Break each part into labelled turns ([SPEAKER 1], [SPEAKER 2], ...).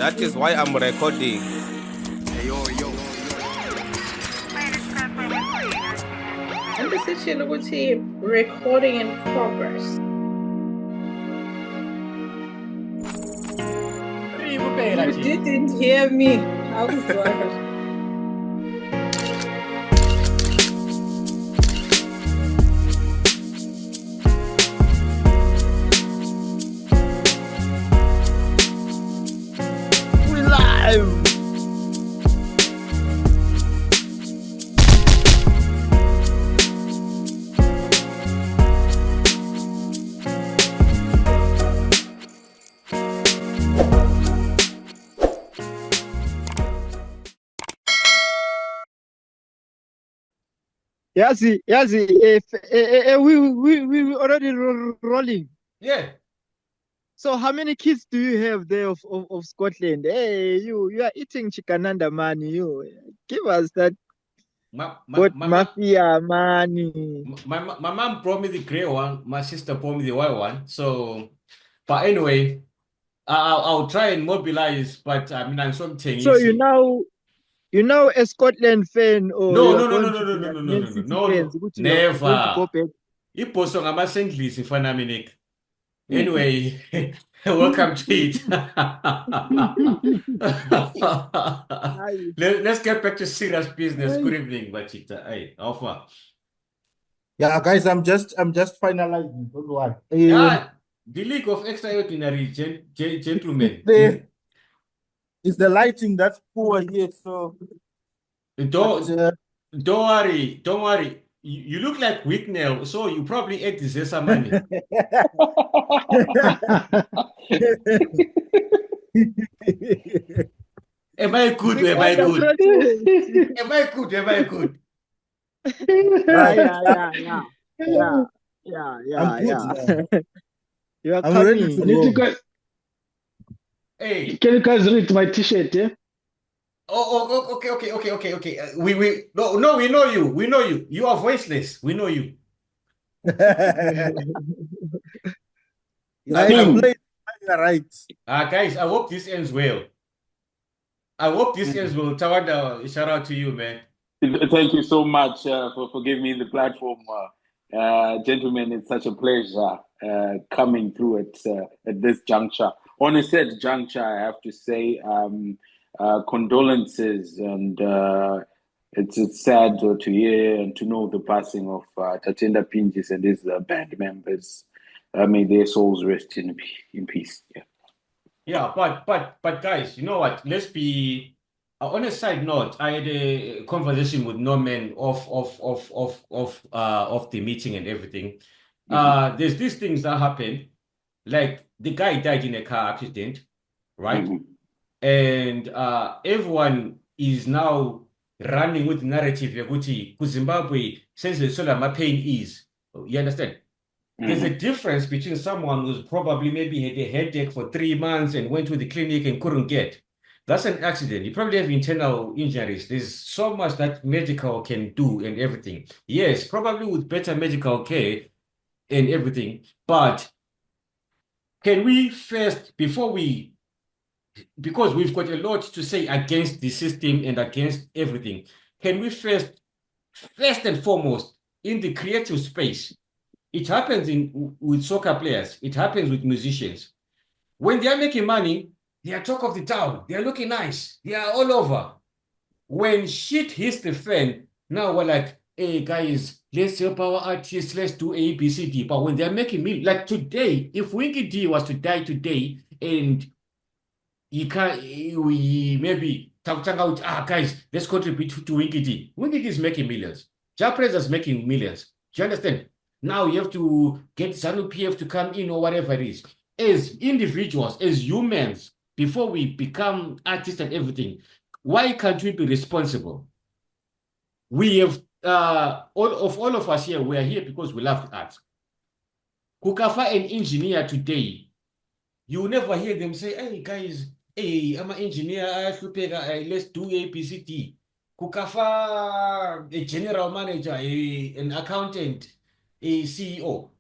[SPEAKER 1] That is why I'm recording.
[SPEAKER 2] Hey, yo.
[SPEAKER 3] And the situation ukuthi recording in progress. You didn't hear me. How was it?
[SPEAKER 4] We live. Yazi, we already rolling.
[SPEAKER 5] Yeah.
[SPEAKER 4] So how many kids do you have there of Scotland? Hey, you are eating chikananda money. You give us that mafia money.
[SPEAKER 5] My mom brought me the gray one. My sister brought me the white one. So, but anyway, I'll try and mobilize. But I mean, I'm something.
[SPEAKER 4] So you now a Scotland fan, or you are going to be like Man City fans?
[SPEAKER 5] Never.
[SPEAKER 4] You are going to go back.
[SPEAKER 5] Iposo ngama-Senglis ifana minik. Anyway, welcome to it. Let's get back to serious business. Good evening, Bachita. Hey, how far?
[SPEAKER 2] Yeah, guys, I'm just finalizing. Don't worry.
[SPEAKER 5] Yeah, the League of Extraordinary Gentlemen.
[SPEAKER 2] It's the lighting that's poor here, so
[SPEAKER 5] Don't worry. You look like Whitnell, so you probably ate the Zesa money. Am I good? Am I good? Am I good? Am I good?
[SPEAKER 4] Yeah. You are
[SPEAKER 2] I'm ready
[SPEAKER 4] coming.
[SPEAKER 2] to go.
[SPEAKER 5] Hey.
[SPEAKER 6] Can you guys read my t-shirt, yeah?
[SPEAKER 5] Okay. We no, we know you. We know you. You are voiceless. We know you.
[SPEAKER 2] Right.
[SPEAKER 5] Guys, I hope this ends well. Tawanda, shout out to you, man.
[SPEAKER 7] Thank you so much for giving me the platform, gentlemen. It's such a pleasure coming through at this juncture. On a sad juncture, I have to say condolences, and it's sad to hear and to know the passing of Tatenda Pinjis and his band members. May their souls rest in peace.
[SPEAKER 5] Yeah, but guys, you know what? Let's be on a side note. I had a conversation with Norman of the meeting and everything. There's these things that happen, like the guy died in a car accident, right? And everyone is now running with the narrative Yaguti Zimbabwe says the solar my pain is. You understand? There's a difference between someone who's probably maybe had a headache for 3 months and went to the clinic and couldn't get. That's an accident. You probably have internal injuries. There's so much that medical can do and everything. Yes, probably with better medical care and everything. But can we first, because we've got a lot to say against the system and against everything, can we first and foremost, in the creative space, it happens with soccer players. It happens with musicians. When they are making money, they are talk of the town. They are looking nice. They are all over. When shit hits the fan, now we're like, hey guys, let's help our artists. Let's do A, B, C, D. But when they are making millions, like today, if Winky D was to die today, and we maybe talk out, guys, let's contribute to Winky D. Winky D is making millions. Japres is making millions. Do you understand? Now you have to get ZANU PF to come in or whatever it is. As individuals, as humans, before we become artists and everything, why can't we be responsible? We have, all of us here, we are here because we love art. Kukafa an engineer today, you will never hear them say, hey guys, hey, I'm an engineer, let's do ABCD. Kukafa a general manager, an accountant, a CEO.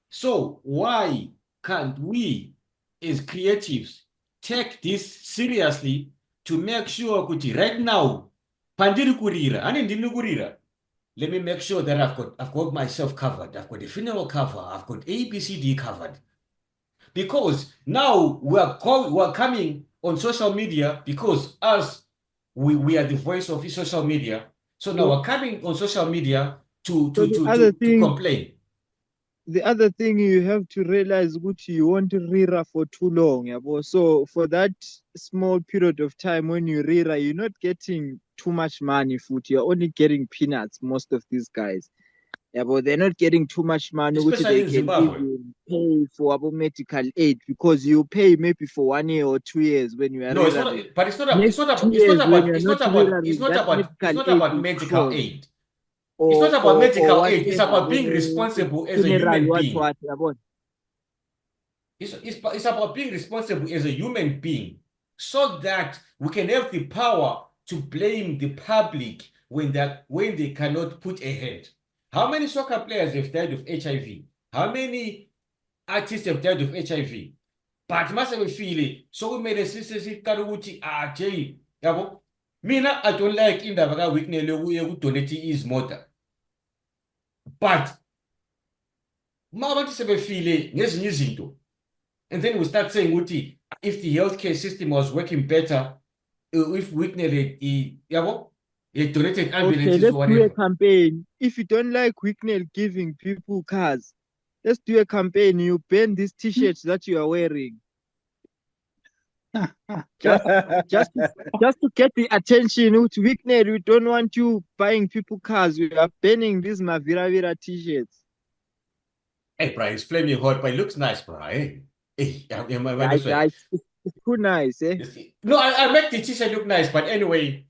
[SPEAKER 5] So why can't we, as creatives, take this seriously to make sure kuti right now, pandiri kurira, ane ndini kurira. Let me make sure that I've got myself covered. I've got the funeral cover. I've got ABCD covered. Because now we are coming on social media because we are the voice of social media. So now we're coming on social media to complain.
[SPEAKER 4] The other thing you have to realize, Gucci, you want to rira for too long. Yabo. So for that small period of time when you rira, you're not getting too much money, food. You're only getting peanuts, most of these guys. Yeah, but they're not getting too much money, which
[SPEAKER 5] Especially
[SPEAKER 4] they
[SPEAKER 5] in
[SPEAKER 4] can
[SPEAKER 5] Zimbabwe.
[SPEAKER 4] even pay for about medical aid because you pay maybe for 1 year or 2 years when you are
[SPEAKER 5] No, it's not.
[SPEAKER 4] riraring.
[SPEAKER 5] But it's not.
[SPEAKER 4] Next 2 years when you're not riraring, that medical aid will
[SPEAKER 5] medical
[SPEAKER 4] cross.
[SPEAKER 5] aid. It's not about medical aid. It's
[SPEAKER 4] whatever,
[SPEAKER 5] about being responsible as a
[SPEAKER 4] funeral,
[SPEAKER 5] human
[SPEAKER 4] what,
[SPEAKER 5] being.
[SPEAKER 4] yabo.
[SPEAKER 5] It's about being responsible as a human being so that we can have the power to blame the public when they cannot put a hand. How many soccer players have died of HIV? How many artists have died of HIV? But mase feel so we made a sister ukuthi Jay yabo mina I don't like indaba ka Whitney uye ku donate his mother. But mabantu sebefile ngezinye izinto. And then we start saying, Uti, if the healthcare system was working better, if Whitney he donated ambulances
[SPEAKER 4] Okay,
[SPEAKER 5] or
[SPEAKER 4] let's do a
[SPEAKER 5] whatever.
[SPEAKER 4] campaign. If you don't like Wicknell giving people cars, let's do a campaign. You ban these t-shirts that you are wearing. just to get the attention with Wicknell, we don't want you buying people cars. We are banning these Mavira Vira t-shirts.
[SPEAKER 5] Hey, bro, it's flaming hot, but it looks nice, bro. Hey,
[SPEAKER 4] It's too nice, eh?
[SPEAKER 5] No, I make the t-shirt look nice, but anyway,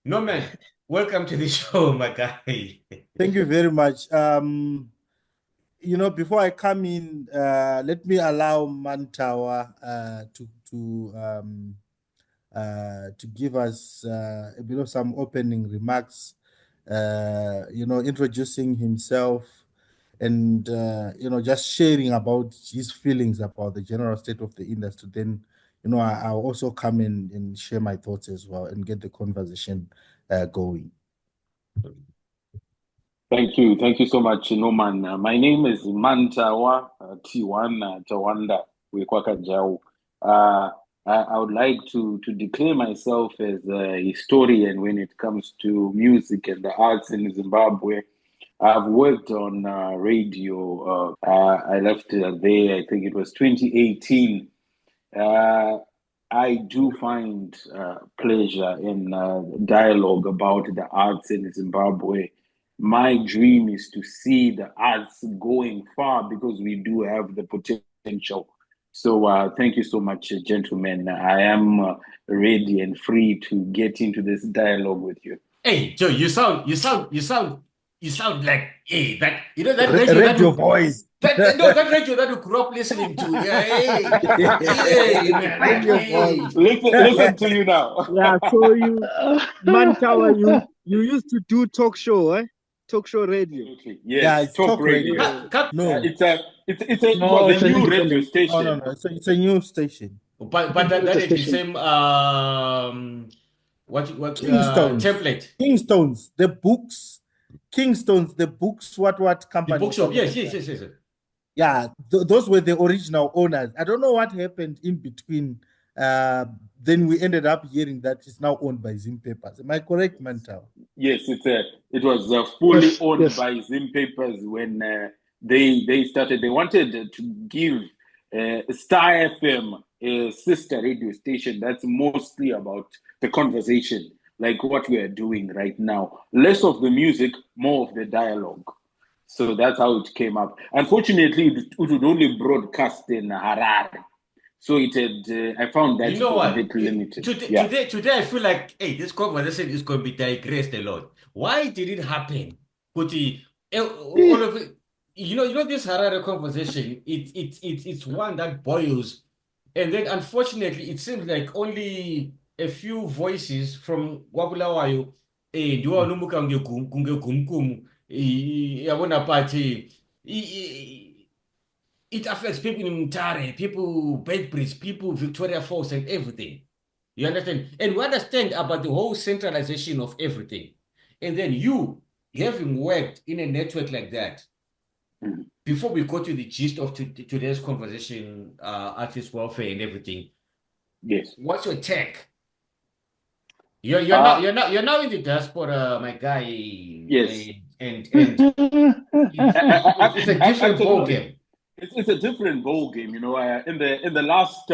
[SPEAKER 5] no man. Welcome to the show, my guy.
[SPEAKER 2] Thank you very much. Before I come in, let me allow Mantawa to give us a bit of some opening remarks. Introducing himself and just sharing about his feelings about the general state of the industry. Then I'll also come in and share my thoughts as well and get the conversation going.
[SPEAKER 7] Thank you so much, Norman. My name is Mantawa T1 Tawanda Wekwakajau. I would like to declare myself as a historian when it comes to music and the arts in Zimbabwe. I've worked on radio. I left there, I think it was 2018. I do find pleasure in dialogue about the arts in Zimbabwe. My dream is to see the arts going far because we do have the potential. So thank you so much, gentlemen. I am ready and free to get into this dialogue with you.
[SPEAKER 5] Hey, Joe, you sound like that that
[SPEAKER 2] radio voice.
[SPEAKER 5] That radio that you grew up listening to. Yeah, man.
[SPEAKER 7] Listen to you now.
[SPEAKER 4] Yeah, so Mantawa, you used to do talk show, eh? Talk show radio.
[SPEAKER 7] Yes,
[SPEAKER 2] yeah, it's talk radio.
[SPEAKER 7] No, it was a new radio station.
[SPEAKER 2] No, it's a new station.
[SPEAKER 5] But that is the same
[SPEAKER 2] Kingstones.
[SPEAKER 5] Template.
[SPEAKER 2] Kingstones, the books. Kingstones, the books. What company?
[SPEAKER 5] The bookshop. Yes.
[SPEAKER 2] Yeah, those were the original owners. I don't know what happened in between. Then we ended up hearing that it's now owned by Zim Papers. Am I correct, Mantal?
[SPEAKER 7] Yes, it was fully owned by Zim Papers when they started. They wanted to give Star FM a sister radio station that's mostly about the conversation, like what we are doing right now. Less of the music, more of the dialogue. So that's how it came up. Unfortunately, it would only broadcast in Harare. So it had, I found that a bit limited.
[SPEAKER 5] Today, I feel like, hey, this conversation is going to be digressed a lot. Why did it happen? All of it, this Harare conversation, it's one that boils. And then, unfortunately, it seems like only a few voices from Wabulawayo, yabona party it affects people in Mutare, people Bedbridge, people Victoria Falls and everything. You understand? And we understand about the whole centralization of everything. And then you, having worked in a network like that, before we go to the gist of today's conversation, artist welfare and everything,
[SPEAKER 7] Yes.
[SPEAKER 5] what's your take? You're now in the diaspora, my guy.
[SPEAKER 7] Yes.
[SPEAKER 5] And it's a different ball game.
[SPEAKER 7] It's a different ball game, you know. In the last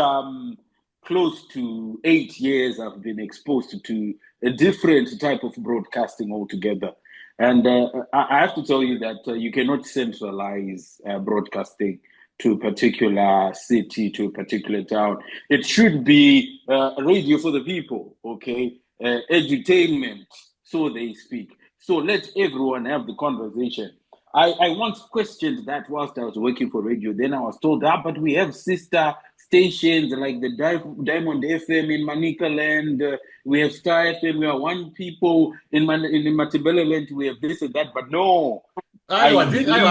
[SPEAKER 7] close to 8 years, I've been exposed to a different type of broadcasting altogether. And I have to tell you that you cannot centralize broadcasting to a particular city, to a particular town. It should be radio for the people, okay? Edutainment, so they speak. So let everyone have the conversation. I once questioned that whilst I was working for radio. Then I was told, but we have sister stations like the Diamond FM in Manicaland. We have Star FM. We are one people in Matabeleland. We have this and that. But no.
[SPEAKER 5] I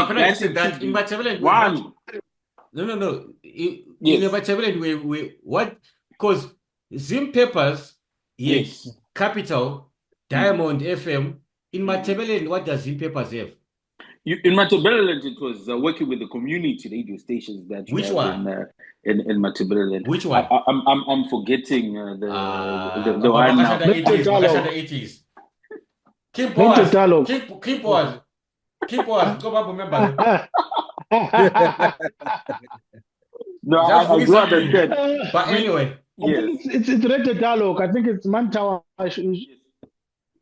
[SPEAKER 5] connected that in Matabeleland.
[SPEAKER 7] One.
[SPEAKER 5] No. In
[SPEAKER 7] Yes.
[SPEAKER 5] Matabeleland, we what? Because Zim Papers, yes, Capital, Diamond FM. In Matabeleland, what does Zim Papers have?
[SPEAKER 7] In Matabeleland, it was working with the community radio stations that you
[SPEAKER 5] Which
[SPEAKER 7] have
[SPEAKER 5] one?
[SPEAKER 7] In Matabeleland.
[SPEAKER 5] Which one?
[SPEAKER 7] I'm forgetting the one now.
[SPEAKER 5] The 80s. Keep was. Go back, remember.
[SPEAKER 7] No, I do understand.
[SPEAKER 5] But anyway,
[SPEAKER 7] yes.
[SPEAKER 6] It's Radio Dialogue. I think it's Mantawa.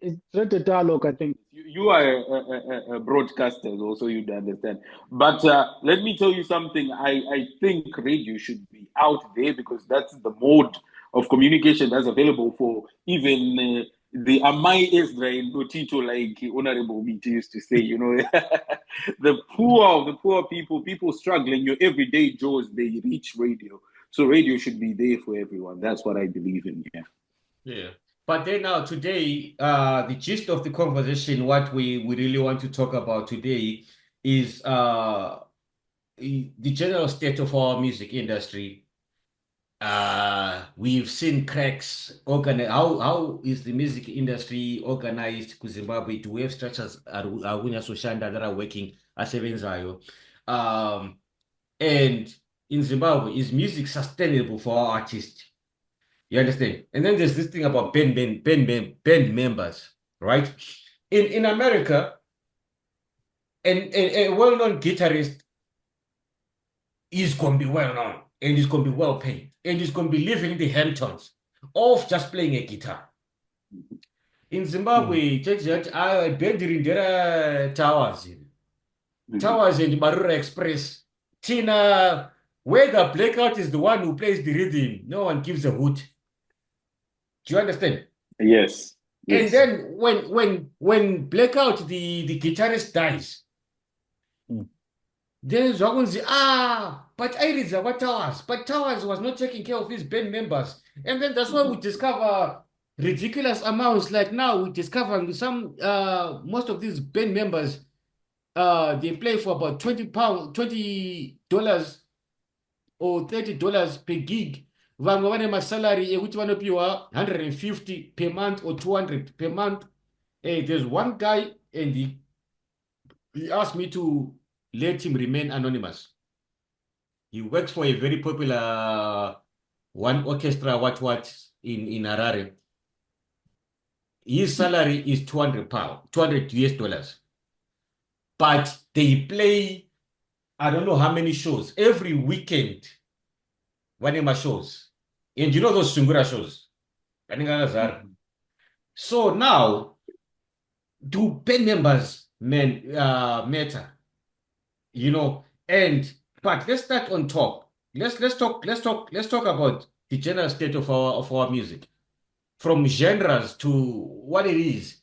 [SPEAKER 6] It's Radio Dialogue, I think.
[SPEAKER 7] You are a broadcaster, also you'd understand. But let me tell you something. I think radio should be out there because that's the mode of communication that's available for even the Amai Ezra in Notito, like Honorable Meet used to say, you know, the poor people struggling, your everyday Joes, they reach radio. So radio should be there for everyone. That's what I believe in.
[SPEAKER 5] Yeah. But then now today, the gist of the conversation, what we really want to talk about today is the general state of our music industry. We've seen cracks. How is the music industry organized to Zimbabwe? Do we have structures that are working as Sevenzayo? And in Zimbabwe, is music sustainable for our artists? You understand? And then there's this thing about band members, right? In America, and a well-known guitarist is going to be well-known and is going to be well-paid and is going to be living in the Hamptons of just playing a guitar. In Zimbabwe, I bed in there towers and Barura Express. Tina, where the Blackout is the one who plays the rhythm, no one gives a hoot. Do you understand?
[SPEAKER 7] Yes.
[SPEAKER 5] And then when Blackout, the guitarist dies, then Zwagun says, but I read about Towers. But Towers was not taking care of his band members. And then that's why we discover ridiculous amounts. Like now we discover some most of these band members they play for about $20 or $30 per gig. Vanhu vane masalary ekuti vanopiwa 150 per month or 200 per month. There's one guy and he asked me to let him remain anonymous. He works for a very popular one orchestra what in Harare. His salary is $200 US. But they play I don't know how many shows every weekend. Wanema shows. And you know those Sungura shows? So now, do band members matter? You know, but let's start on top. Let's talk about the general state of our music. From genres to what it is.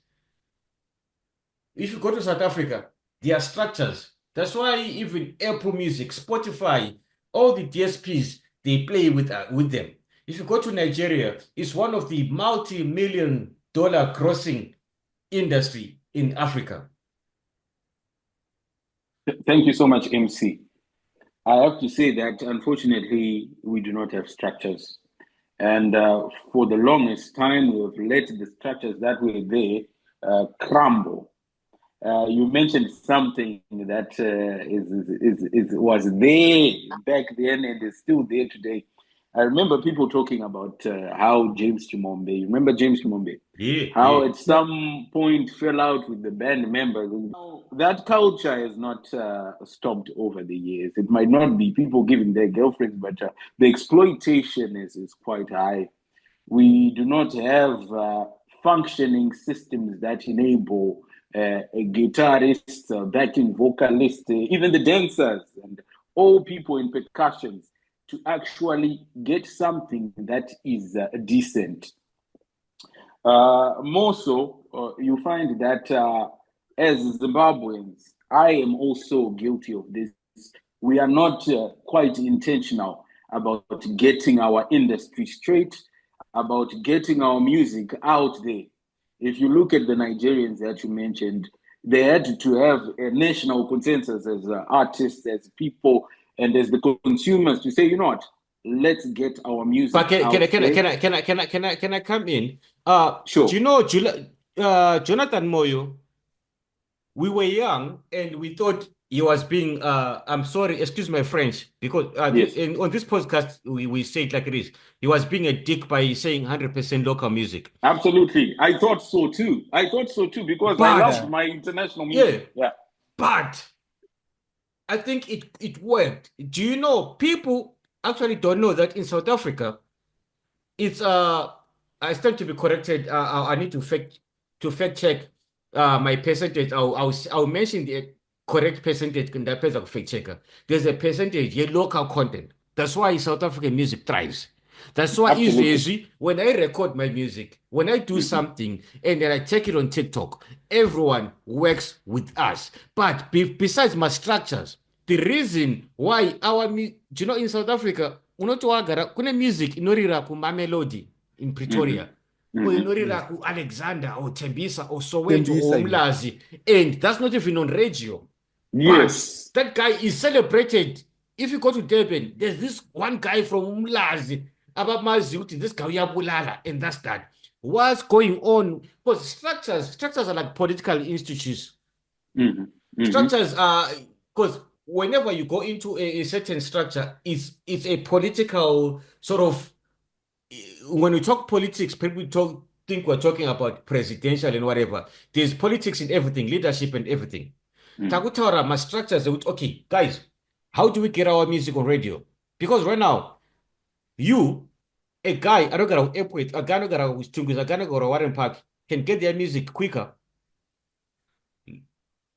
[SPEAKER 5] If you go to South Africa, there are structures. That's why even Apple Music, Spotify, all the DSPs, they play with them. If you go to Nigeria, it's one of the multi-million-dollar grossing industry in Africa.
[SPEAKER 7] Thank you so much, MC. I have to say that unfortunately we do not have structures, and for the longest time we have let the structures that were there crumble. You mentioned something that was there back then and is still there today. I remember people talking about how James Chimombe, you remember James Chimombe?
[SPEAKER 5] Yeah,
[SPEAKER 7] How
[SPEAKER 5] yeah.
[SPEAKER 7] at some point fell out with the band members. That culture has not stopped over the years. It might not be people giving their girlfriends, but the exploitation is quite high. We do not have functioning systems that enable a guitarist, a backing vocalist, even the dancers, and all people in percussions to actually get something that is decent. More so, you find that as Zimbabweans, I am also guilty of this. We are not quite intentional about getting our industry straight, about getting our music out there. If you look at the Nigerians that you mentioned, they had to have a national consensus as artists, as people, and as the consumers to say, you know what, let's get our music
[SPEAKER 5] But
[SPEAKER 7] out there.
[SPEAKER 5] can I come in?
[SPEAKER 7] Sure.
[SPEAKER 5] Do you know Jonathan Moyo? We were young and we thought he was being I'm sorry, excuse my French, because
[SPEAKER 7] Yes.
[SPEAKER 5] on this podcast we say it like it is. He was being a dick by saying 100% local music.
[SPEAKER 7] Absolutely. I thought so too. Because I loved my international music. Yeah.
[SPEAKER 5] But I think it worked. Do you know people actually don't know that in South Africa, it's I stand to be corrected. I need to fact check my percentage. I'll mention the correct percentage in that of fact checker. There's a percentage here local content. That's why South African music thrives. That's why easy when I record my music, when I do something and then I take it on TikTok, everyone works with us. But besides my structures, the reason why do you know in South Africa, unotowagara kune music inorira kuMamelodi in Pretoria. Inorira ku Alexander or Tembisa or Soweto or Umlazi, and that's not even on radio.
[SPEAKER 7] Yes.
[SPEAKER 5] But that guy is celebrated. If you go to Durban, there's this one guy from Umlazi, Abamazi, this guy Yabulala, and that's that. What's going on? Because structures are like political institutions. Structures are because whenever you go into a certain structure, it's a political sort of. When we talk politics, people think we're talking about presidential and whatever. There's politics in everything, leadership and everything. Takutaura, my structures, okay, guys, how do we get our music on radio? Because right now, a guy, I don't got airport, a guy, I don't got a guy, Warren Park, can get their music quicker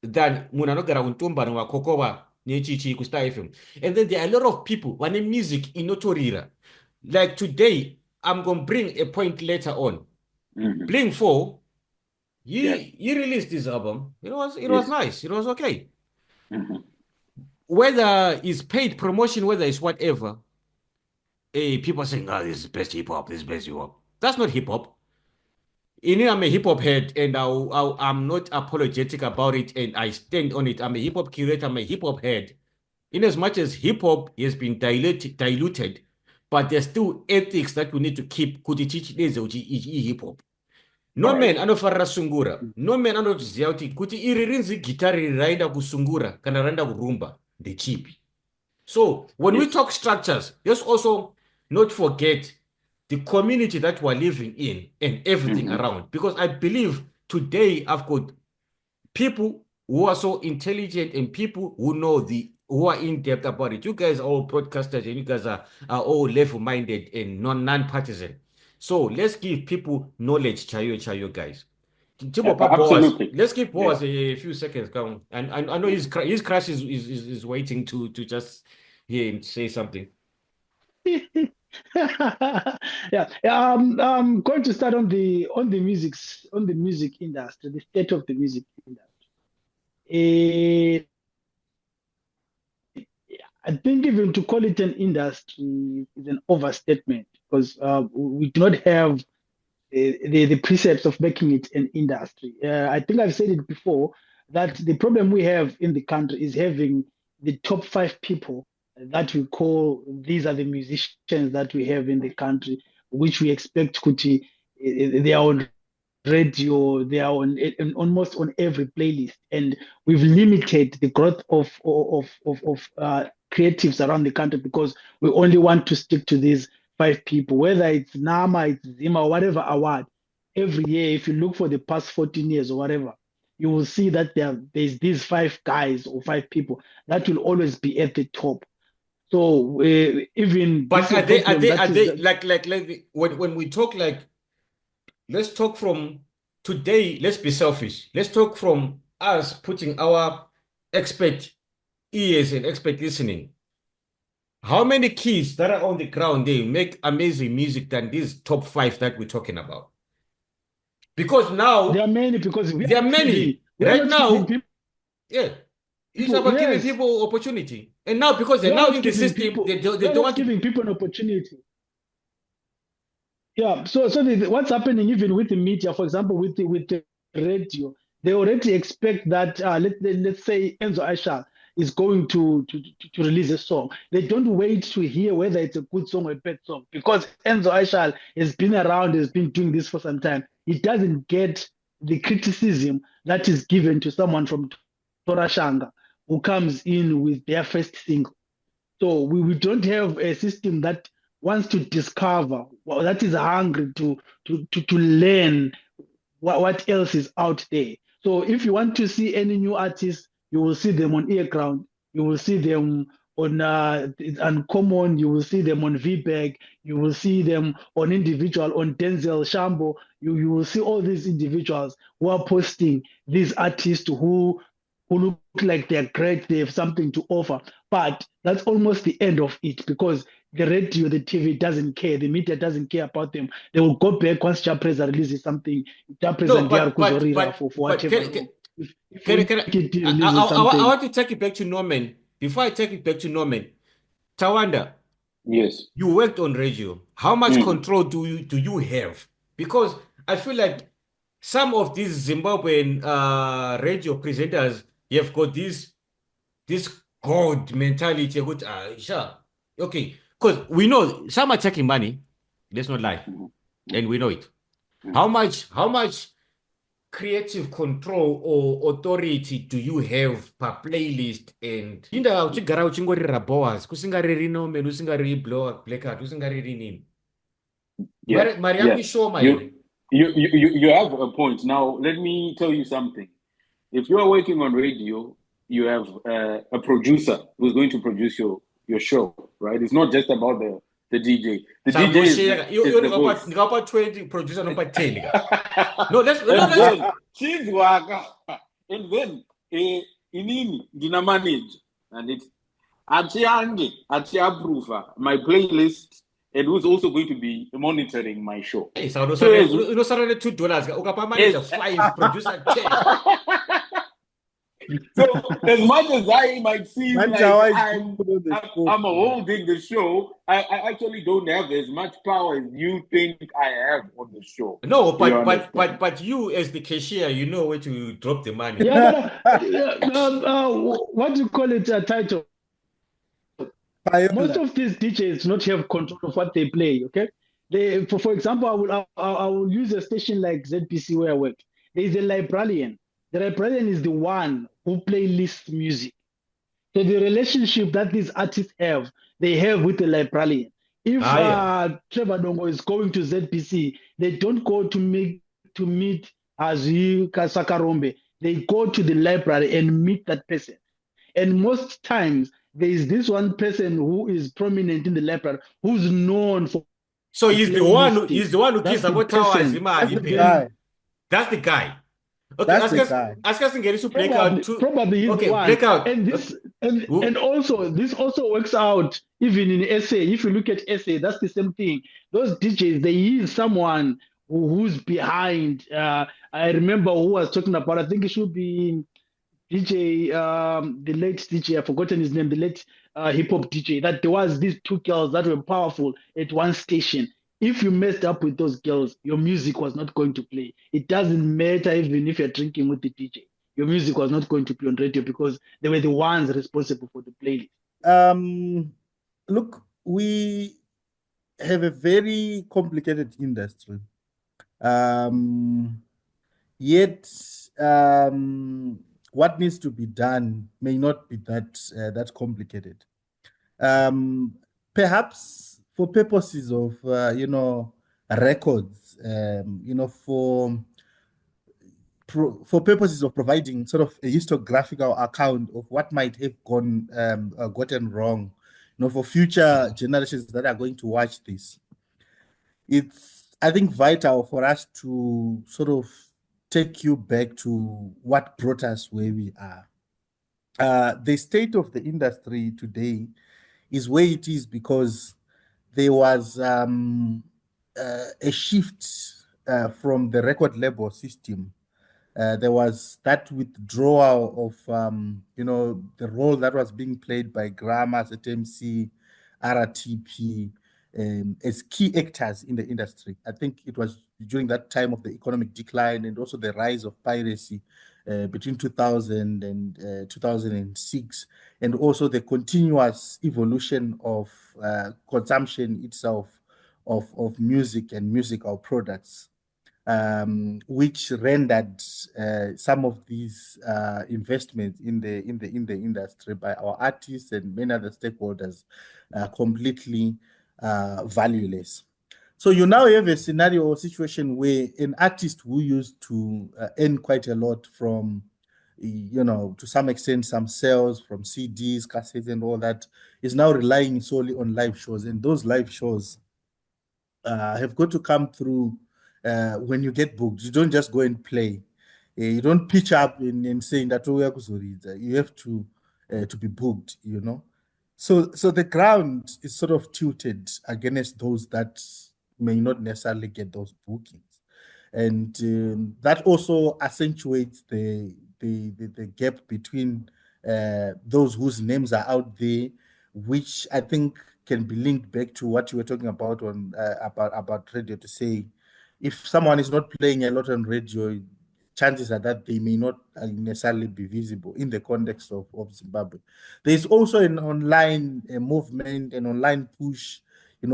[SPEAKER 5] than munanogara untumba wa kokoba nechichi ku Star FM. And then there are a lot of people when music inotorira. Like today, I'm gonna bring a point later on. Bling 4, he released this album. It was nice. It was okay. Whether it's paid promotion, whether it's whatever, people are saying, oh, this is best hip hop, this is best hip hop. That's not hip hop. I'm a hip hop head and I'm not apologetic about it and I stand on it. I'm a hip hop curator, I'm a hip hop head. In as much as hip hop has been diluted, but there's still ethics that we need to keep kuti hip hop. No man anofarira sungura. No man anoziva kuti iri rinzi gitari raenda kusungura kana raenda kurumba ndechipi. So when we talk structures, let's also not forget the community that we're living in and everything around. Because I believe today I've got people who are so intelligent and people who are in depth about it. You guys are all broadcasters and you guys are all level-minded and non-partisan. So let's give people knowledge, chayo guys.
[SPEAKER 7] Absolutely.
[SPEAKER 5] Let's give Boaz a few seconds. Come, and I know his crush is waiting to just hear him say something.
[SPEAKER 6] I'm going to start on the music industry, the state of the music industry. I think even to call it an industry is an overstatement because we do not have the precepts of making it an industry. I think I've said it before that the problem we have in the country is having the top 5 people that we call these are the musicians that we have in the country, which we expect kuti they are on radio, they are on almost on every playlist, and we've limited the growth of creatives around the country because we only want to stick to these 5 people, whether it's Nama, it's Zima, or whatever award. Every year, if you look for the past 14 years or whatever, you will see that there's these 5 guys or 5 people that will always be at the top. So even
[SPEAKER 5] But
[SPEAKER 6] this
[SPEAKER 5] are they
[SPEAKER 6] program
[SPEAKER 5] like when we talk, like, let's talk from today, let's be selfish. Let's talk from us putting our expert ears and expert listening. How many kids that are on the ground, they make amazing music than these top 5 that we're talking about? Because now
[SPEAKER 6] there are many, because we
[SPEAKER 5] there
[SPEAKER 6] are
[SPEAKER 5] are many.
[SPEAKER 6] we are
[SPEAKER 5] Right
[SPEAKER 6] not giving
[SPEAKER 5] now,
[SPEAKER 6] people,
[SPEAKER 5] yeah, it's about giving
[SPEAKER 6] yes,
[SPEAKER 5] people opportunity. And now because
[SPEAKER 6] we
[SPEAKER 5] they're
[SPEAKER 6] are
[SPEAKER 5] now
[SPEAKER 6] not
[SPEAKER 5] in the
[SPEAKER 6] giving
[SPEAKER 5] system,
[SPEAKER 6] people,
[SPEAKER 5] they
[SPEAKER 6] we
[SPEAKER 5] don't
[SPEAKER 6] are not
[SPEAKER 5] want to.
[SPEAKER 6] giving people an opportunity. Yeah, so what's happening even with the media, for example, with the radio, they already expect that let's say Enzo Aisha is going to release a song. They don't wait to hear whether it's a good song or a bad song because Enzo Aisha has been around, has been doing this for some time. He doesn't get the criticism that is given to someone from Torashanga who comes in with their first single. So we don't have a system that wants to discover, well, that is hungry to learn what else is out there. So if you want to see any new artists, you will see them on Earground, you will see them on Uncommon, you will see them on VBag, you will see them on individual, on Denzel Shambo, you will see all these individuals who are posting these artists who look like they're great, they have something to offer. But that's almost the end of it because the radio, the TV doesn't care, the media doesn't care about them. They will go back once Chapreza releases something, Chapreza
[SPEAKER 5] No,
[SPEAKER 6] and DR Kuzorira
[SPEAKER 5] but
[SPEAKER 6] for
[SPEAKER 5] but
[SPEAKER 6] whatever long. If
[SPEAKER 5] can
[SPEAKER 6] Wiki releases
[SPEAKER 5] I
[SPEAKER 6] something,
[SPEAKER 5] want to take it back to Norman. Before I take it back to Norman, Tawanda,
[SPEAKER 7] Yes.
[SPEAKER 5] you worked on radio. How much
[SPEAKER 7] Mm.
[SPEAKER 5] control do you have? Because I feel like some of these Zimbabwean radio presenters, you've got this god mentality. Sure, okay, because we know some are taking money. Let's not lie, and we know it. How much creative control or authority do you have per playlist? And inda uchigara uchingorira boas kusingariri Norman, usingariri Blackheart, usingariri nini.
[SPEAKER 7] Yeah.
[SPEAKER 5] Mari
[SPEAKER 7] Yeah.
[SPEAKER 5] yako ishoma
[SPEAKER 7] You,
[SPEAKER 5] here.
[SPEAKER 7] you have a point. Now, let me tell you something. If you are working on radio, you have a producer who's going to produce your show, right? It's not just about the DJ. The DJ is the voice.
[SPEAKER 5] Ngapa 20 producer number 10. No, let's
[SPEAKER 7] And then she's waka. And then inini dina manage. And it's Achiange, Achi approver, my playlist, and who's also going to be monitoring my show.
[SPEAKER 5] Hey, so
[SPEAKER 7] So as-
[SPEAKER 5] $2. Ukapa manager 5, producer 10.
[SPEAKER 7] So as much as I might seem
[SPEAKER 2] Man,
[SPEAKER 7] like
[SPEAKER 2] Jawa is
[SPEAKER 7] I'm
[SPEAKER 2] put on the spot.
[SPEAKER 7] holding the show, I actually don't have as much power as you think I have on the show.
[SPEAKER 5] No,
[SPEAKER 7] You
[SPEAKER 5] but
[SPEAKER 7] understand?
[SPEAKER 5] but you as the cashier, you know where to drop the money.
[SPEAKER 6] yeah, but what do you call it? A title. Most
[SPEAKER 2] Payola.
[SPEAKER 6] of these DJs not have control of what they play. Okay, for example, I will use a station like ZPC where I work. There is a librarian. The librarian is the one who playlists music. So the relationship that these artists have, they have with the librarian. If
[SPEAKER 5] Yeah.
[SPEAKER 6] Trevor Dongo is going to ZPC, they don't go to meet Azui Sakarombe. They go to the library and meet that person. And most times, there is this one person who is prominent in the library who's known for.
[SPEAKER 5] So he's the one who
[SPEAKER 6] That's
[SPEAKER 5] gives
[SPEAKER 6] the
[SPEAKER 5] about towers.
[SPEAKER 6] person.
[SPEAKER 2] That's the guy.
[SPEAKER 5] That's the guy. Okay,
[SPEAKER 2] That's the guy.
[SPEAKER 5] ask us to get to break out too.
[SPEAKER 6] Probably he's
[SPEAKER 5] Okay,
[SPEAKER 6] the one.
[SPEAKER 5] break out.
[SPEAKER 6] And this and also this also works out even in SA. If you look at SA, that's the same thing. Those DJs, they use someone who's behind. I remember who was talking about. I think it should be DJ, the late DJ. I've forgotten his name. The late hip hop DJ. That there was these 2 girls that were powerful at one station. If you messed up with those girls, your music was not going to play. It doesn't matter even if you're drinking with the DJ. Your music was not going to be on radio because they were the ones responsible for the playlist.
[SPEAKER 2] Look, we have a very complicated industry. Yet, what needs to be done may not be that complicated. Perhaps for purposes of records, for purposes of providing sort of a historiographical account of what might have gotten wrong, for future generations that are going to watch this, it's, I think, vital for us to sort of take you back to what brought us where we are. The state of the industry today is where it is because there was a shift from the record label system. There was that withdrawal of, the role that was being played by Grammar, ZMC, RTP, as key actors in the industry. I think it was during that time of the economic decline and also the rise of piracy between 2000 and 2006, and also the continuous evolution of consumption itself of music and musical products, which rendered some of these investments in the industry by our artists and many other stakeholders completely valueless. So you now have a scenario or situation where an artist who used to earn quite a lot from, to some extent, some sales from CDs, cassettes, and all that, is now relying solely on live shows, and those live shows have got to come through when you get booked. You don't just go and play. You don't pitch up and saying that you have to be booked, So the ground is sort of tilted against those that may not necessarily get those bookings. And that also accentuates the gap between those whose names are out there, which I think can be linked back to what you were talking about on about radio, to say if someone is not playing a lot on radio, chances are that they may not necessarily be visible in the context of Zimbabwe. There's also an online movement, an online push,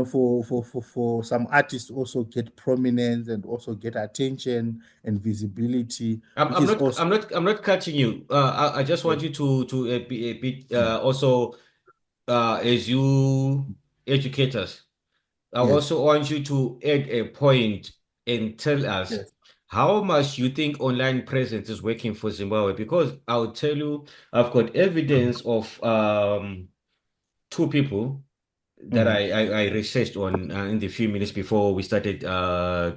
[SPEAKER 2] for some artists also get prominence and also get attention and visibility.
[SPEAKER 5] I'm not catching you. I just want you to be a bit also as you educate us. I
[SPEAKER 2] Yes.
[SPEAKER 5] also want you to add a point and tell us
[SPEAKER 2] Yes.
[SPEAKER 5] how much you think online presence is working for Zimbabwe. Because I'll tell you, I've got evidence of two people that I researched on in the few minutes before we started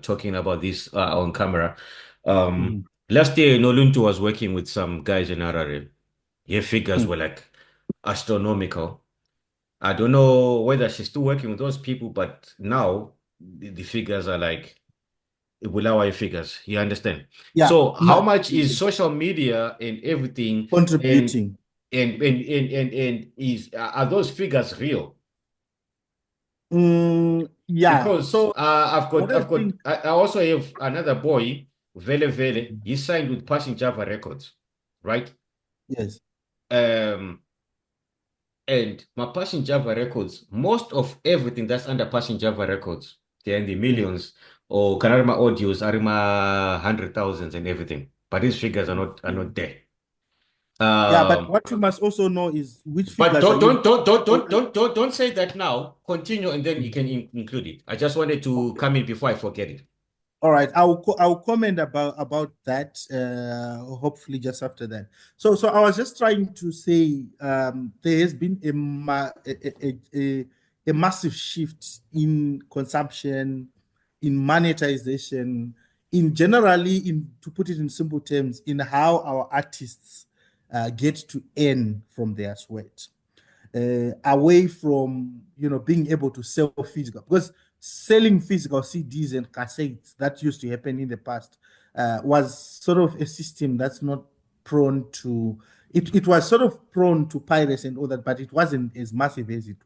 [SPEAKER 5] talking about this on camera. Last year, Noluntu was working with some guys in Harare. Her figures were like astronomical. I don't know whether she's still working with those people, but now the figures are like Bulawayo figures. You understand?
[SPEAKER 2] Yeah.
[SPEAKER 5] So how much is social media and everything
[SPEAKER 2] contributing?
[SPEAKER 5] And is are those figures real?
[SPEAKER 2] Yeah.
[SPEAKER 5] Because
[SPEAKER 2] So
[SPEAKER 5] I also have another boy, Vele Vele. He signed with Passing Java Records, right?
[SPEAKER 2] Yes.
[SPEAKER 5] And my Passing Java Records, most of everything that's under Passing Java Records, they're in the millions, or Kanarima audios are in my 100,000s and everything. But these figures are not there.
[SPEAKER 2] Yeah, but what you must also know is which
[SPEAKER 5] But
[SPEAKER 2] figures
[SPEAKER 5] don't say that now. Continue and then you can include it. I just wanted to come in before I forget it.
[SPEAKER 2] All right, I'll comment about that. Hopefully, just after that. So I was just trying to say there has been a massive shift in consumption, in monetization, in generally, in, to put it in simple terms, in how our artists get to earn from their sweat. Away from being able to sell physical, because selling physical CDs and cassettes that used to happen in the past was sort of a system that's not prone to it was sort of prone to piracy and all that, but it wasn't as massive as it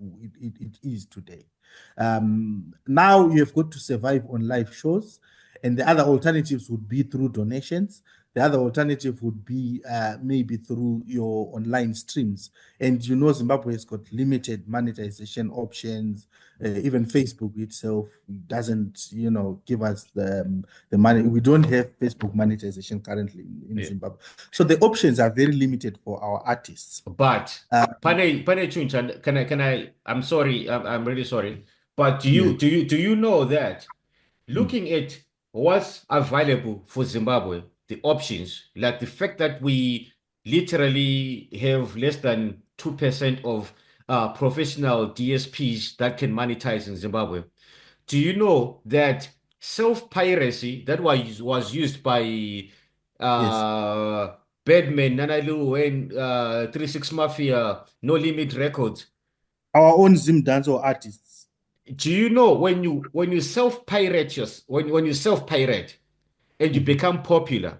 [SPEAKER 2] is today. Now you have got to survive on live shows, and the other alternatives would be through donations. The other alternative would be maybe through your online streams. And you know, Zimbabwe has got limited monetization options. Even Facebook itself doesn't, you know, give us the money. We don't have Facebook monetization currently in Zimbabwe. So the options are very limited for our artists.
[SPEAKER 5] But Pane Chunchan, can I? I'm sorry, I'm really sorry. But do you know that looking at what's available for Zimbabwe, the options, like the fact that we literally have less than 2% of professional DSPs that can monetize in Zimbabwe. Do you know that self-piracy that was used by Badman, Nanailu, and 36 Mafia, No Limit Records?
[SPEAKER 2] Our own Zim dancehall artists.
[SPEAKER 5] Do you know when you self-pirate when you self-pirate and you become popular,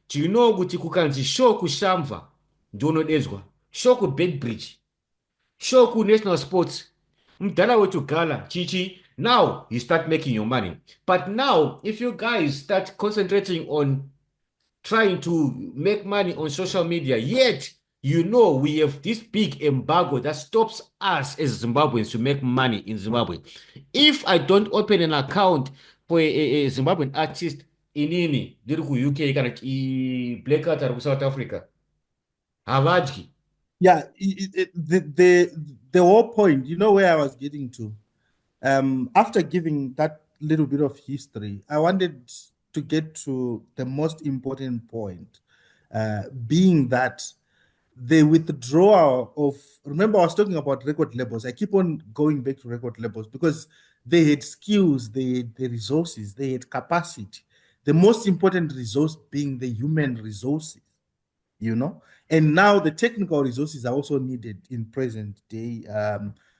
[SPEAKER 5] do you know kuti kukanzi show kushamva ndionodedzwa, show ku Bedbridge, show ku National Sports, mdala wetu gala chichi, now you start making your money. But now if you guys start concentrating on trying to make money on social media, yet you know we have this big embargo that stops us as Zimbabweans to make money in Zimbabwe. If I don't open an account for a Zimbabwean artist inini ndiri ku-UK kana blackout ari ku-South Africa havadyi.
[SPEAKER 2] Yeah, the whole point, you know where I was getting to. After giving that little bit of history, I wanted to get to the most important point, being that the withdrawal of, remember I was talking about record labels. I keep on going back to record labels because they had skills, they had the resources, they had capacity. The most important resource being the human resources, you know, and now the technical resources are also needed in present day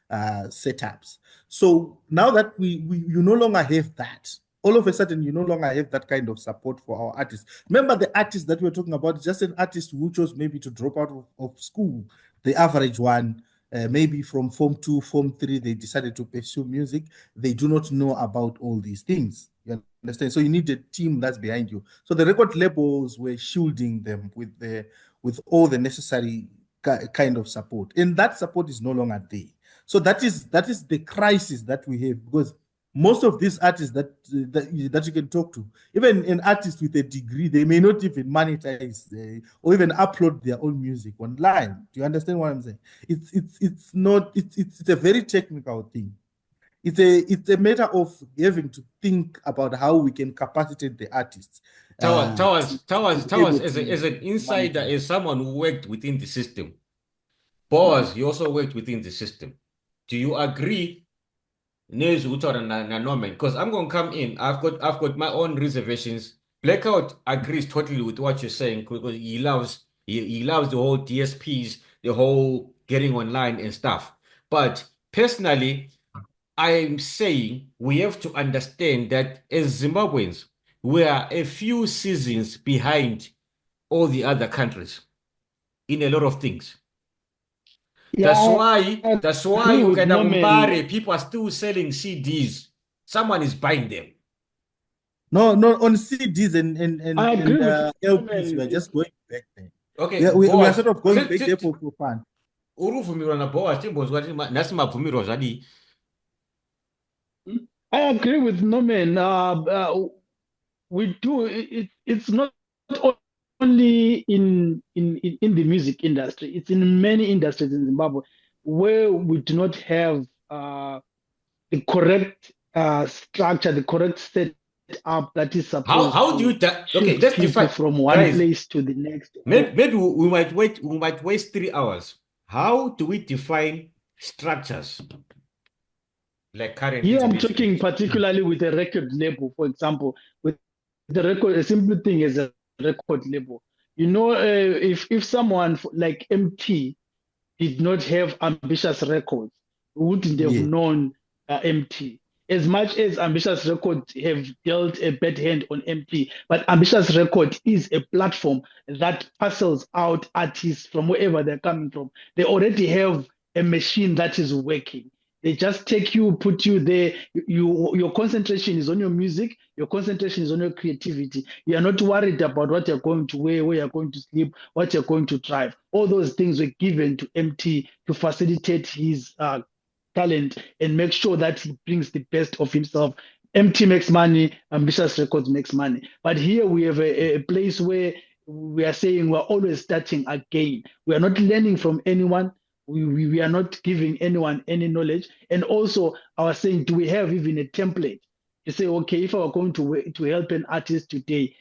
[SPEAKER 2] setups. So now that you no longer have that, all of a sudden you no longer have that kind of support for our artists. Remember the artist that we're talking about is just an artist who chose maybe to drop out of school, the average one. Maybe from Form 2, Form 3, they decided to pursue music. They do not know about all these things. You understand? So you need a team that's behind you. So the record labels were shielding them with all the necessary kind of support. And that support is no longer there. So that is the crisis that we have, because most of these artists that you can talk to, even an artist with a degree, they may not even monetize or even upload their own music online. Do you understand what I'm saying? It's a very technical thing. It's a matter of having to think about how we can capacitate the artists.
[SPEAKER 5] Towers as an insider, as someone who worked within the system. Boaz, you also worked within the system. Do you agree? Because I'm going to come in. I've got my own reservations. Blackout agrees totally with what you're saying because he loves the whole DSPs, the whole getting online and stuff. But personally, I'm saying we have to understand that as Zimbabweans, we are a few seasons behind all the other countries in a lot of things.
[SPEAKER 6] Yeah,
[SPEAKER 5] that's why you can people are still selling CDs. Someone is buying them.
[SPEAKER 2] No, on CDs and LPs, we are just going back there.
[SPEAKER 5] Okay,
[SPEAKER 2] we are sort of going back there for fun.
[SPEAKER 6] I agree with Norman. We do. It's not only in the music industry. It's in many industries in Zimbabwe where we do not have the correct structure, the correct setup that is supposed.
[SPEAKER 5] How do you? Okay, let's define
[SPEAKER 6] from one place to the next.
[SPEAKER 5] Maybe we might wait. We might waste 3 hours. How do we define structures? Like currently,
[SPEAKER 6] here I'm talking particularly with a record label, for example, with the record, a simple thing is a record label. You know, if someone like MT did not have Ambitious Records, we wouldn't have known MT. As much as Ambitious Records have dealt a bad hand on MT, but Ambitious Record is a platform that parcels out artists from wherever they're coming from. They already have a machine that is working. They just take you, put you there. Your concentration is on your music. Your concentration is on your creativity. You are not worried about what you're going to wear, where you're going to sleep, what you're going to drive. All those things were given to MT to facilitate his talent and make sure that he brings the best of himself. MT makes money, Ambitious Records makes money. But here we have a place where we are saying we're always starting again. We are not learning from anyone. We are not giving anyone any knowledge. And also, I was saying, do we have even a template to say, okay, if I were going to help an artist today,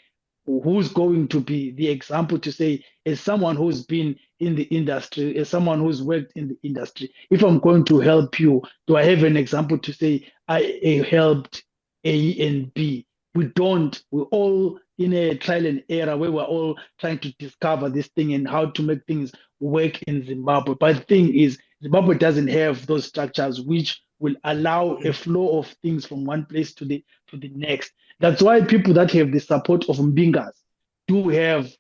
[SPEAKER 6] who's going to be the example to say, as someone who's been in the industry, as someone who's worked in the industry, if I'm going to help you, do I have an example to say I helped A and B? We don't. We're all in a trial and error where we're all trying to discover this thing and how to make things work in Zimbabwe. But the thing is, Zimbabwe doesn't have those structures which will allow a flow of things from one place to the next. That's why people that have the support of Mbingas do have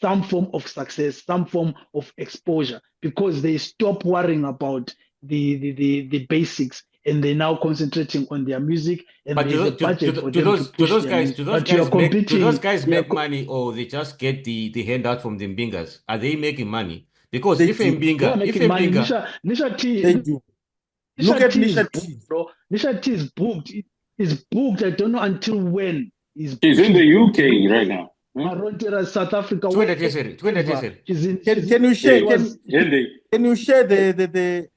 [SPEAKER 6] some form of success, some form of exposure, because they stop worrying about the basics and they're now concentrating on their music, and
[SPEAKER 5] But
[SPEAKER 6] there's a budget for them to push their music.
[SPEAKER 5] do those
[SPEAKER 6] But you're
[SPEAKER 5] guys make
[SPEAKER 6] competing.
[SPEAKER 5] money, or they just get the handout from the Mbingas? Are they making money? Because
[SPEAKER 2] They
[SPEAKER 5] if
[SPEAKER 2] do.
[SPEAKER 6] They are making money.
[SPEAKER 5] Mbinga,
[SPEAKER 6] Nisha T,
[SPEAKER 2] They do. Look at
[SPEAKER 6] Nisha T is
[SPEAKER 2] Nisha
[SPEAKER 6] booked,
[SPEAKER 2] T.
[SPEAKER 6] bro. Nisha T is booked. Is booked. I don't know until when.
[SPEAKER 7] She's in the UK right now.
[SPEAKER 6] Marontera, South Africa.
[SPEAKER 5] Twende tesere.
[SPEAKER 6] She's in.
[SPEAKER 2] Can you share?
[SPEAKER 7] Hindi.
[SPEAKER 2] Can you share the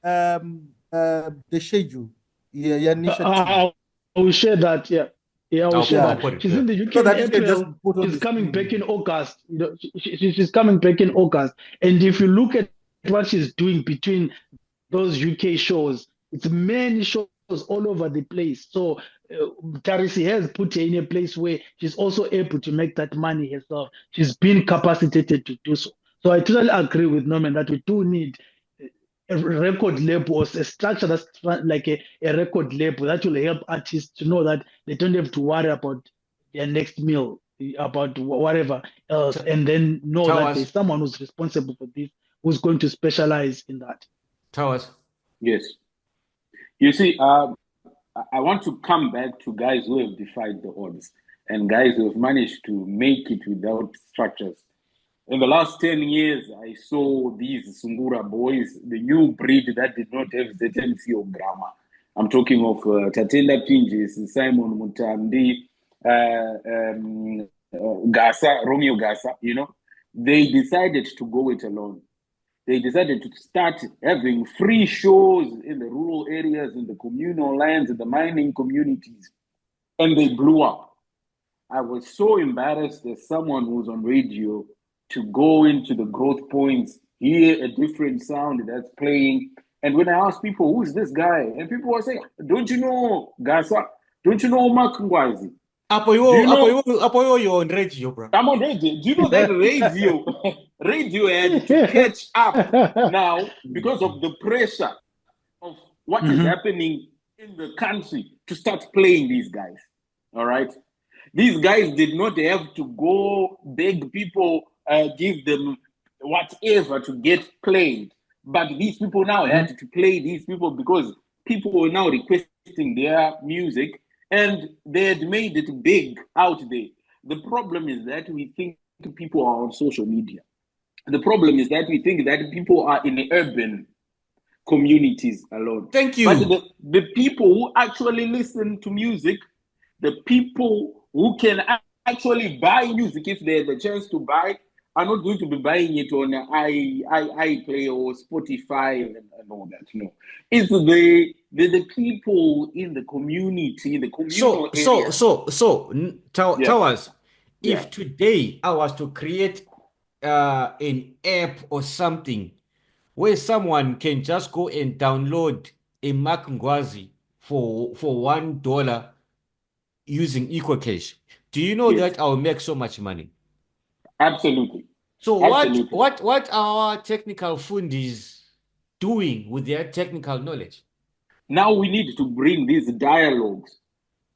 [SPEAKER 2] schedule? Yeah, Nisha T.
[SPEAKER 6] I will share that. Yeah, I will share
[SPEAKER 5] I'll
[SPEAKER 6] that.
[SPEAKER 5] put it
[SPEAKER 6] She's
[SPEAKER 5] there.
[SPEAKER 6] in the UK
[SPEAKER 2] So
[SPEAKER 6] in
[SPEAKER 2] that you can just
[SPEAKER 6] April.
[SPEAKER 2] put on
[SPEAKER 6] She's
[SPEAKER 2] the
[SPEAKER 6] coming
[SPEAKER 2] screen.
[SPEAKER 6] back in August. You know, she's coming back in August. And if you look at what she's doing between those UK shows, it's many shows all over the place. So Tarisi has put her in a place where she's also able to make that money herself. She's been capacitated to do so. So I totally agree with Norman that we do need a record label or a structure that's like a record label that will help artists to know that they don't have to worry about their next meal, about whatever else, and then know that there's someone who's responsible for this, who's going to specialize in that.
[SPEAKER 5] Towers.
[SPEAKER 7] Yes. You see, I want to come back to guys who have defied the odds and guys who have managed to make it without structures. In the last 10 years, I saw these Sungura boys, the new breed that did not have ZMC or grammar. I'm talking of Tatenda Pinjes, Simon Mutamdi, Gasa, Romeo Gasa, you know. They decided to go it alone. They decided to start having free shows in the rural areas, in the communal lands, in the mining communities, and they blew up. I was so embarrassed as someone who's on radio to go into the growth points, hear a different sound that's playing. And when I ask people, who's this guy? And people were saying, don't you know Gasa? Don't you know Mark Ngwazi?
[SPEAKER 5] Apo you're on radio, bro.
[SPEAKER 7] I'm on radio. Do you know that radio had to catch up now because of the pressure of what is happening in the country to start playing these guys. All right? These guys did not have to go beg people, give them whatever to get played. But these people now had to play these people because people were now requesting their music and they had made it big out there. The problem is that we think people are on social media. The problem is that we think that people are in the urban communities alone.
[SPEAKER 5] Thank you.
[SPEAKER 7] But the people who actually listen to music, the people who can actually buy music if they have a chance to buy, are not going to be buying it on iPlay or Spotify and all that. No, it's the people in the community, in the communal area.
[SPEAKER 5] Towers, if today I was to create an app or something where someone can just go and download a Mark Ngwazi for $1 using EcoCash, do you know that I'll make so much money?
[SPEAKER 7] Absolutely.
[SPEAKER 5] So what our technical fundis doing with their technical knowledge?
[SPEAKER 7] Now we need to bring these dialogues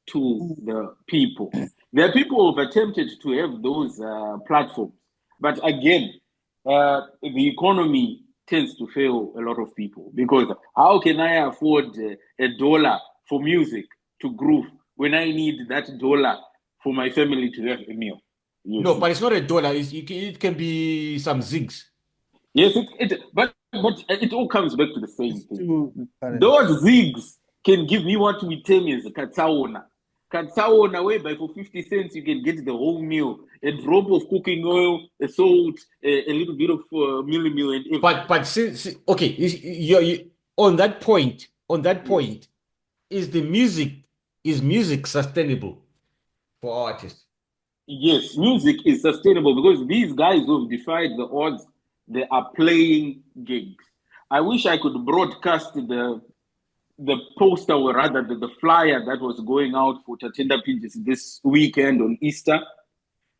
[SPEAKER 7] to the people. There are people who have attempted to have those platforms, but again, the economy tends to fail a lot of people, because how can I afford $1 for music to groove when I need that $1 for my family to have a meal?
[SPEAKER 5] No, but it's not $1. It can be some zigs.
[SPEAKER 7] Yes, but it all comes back to the same thing.
[SPEAKER 2] Currency.
[SPEAKER 7] Those zigs can give me what we term as katsaona. Katsaona, whereby for 50 cents you can get the whole meal, a drop of cooking oil, a salt, a little bit of mealie meal, and everything.
[SPEAKER 5] But since okay, you on that point, is music sustainable for artists?
[SPEAKER 7] Yes, music is sustainable because these guys who have defied the odds, they are playing gigs. I wish I could broadcast the poster, or rather the flyer that was going out for Tatenda Pinches this weekend on Easter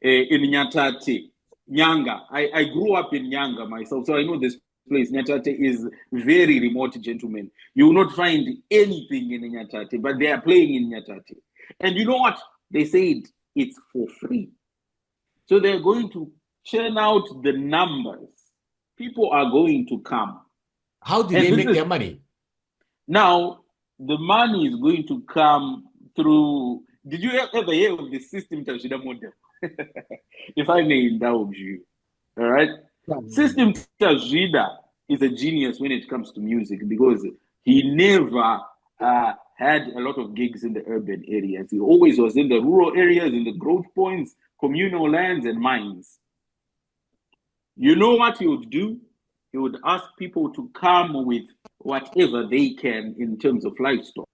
[SPEAKER 7] in Nyatate, Nyanga. I grew up in Nyanga myself, so I know this place. Nyatate is very remote, gentlemen. You will not find anything in Nyatate, but they are playing in Nyatate. And you know what? They said it's for free. So they're going to churn out the numbers. People are going to come.
[SPEAKER 5] How do
[SPEAKER 7] And
[SPEAKER 5] they
[SPEAKER 7] this
[SPEAKER 5] make
[SPEAKER 7] is-
[SPEAKER 5] their money?
[SPEAKER 7] Now, the money is going to come through. Did you ever hear of the system Tashida model? If I may indulge you. All right. System Tashida is a genius when it comes to music, because he never had a lot of gigs in the urban areas. He always was in the rural areas, in the growth points, communal lands, and mines. You know what he would do? He would ask people to come with whatever they can in terms of livestock,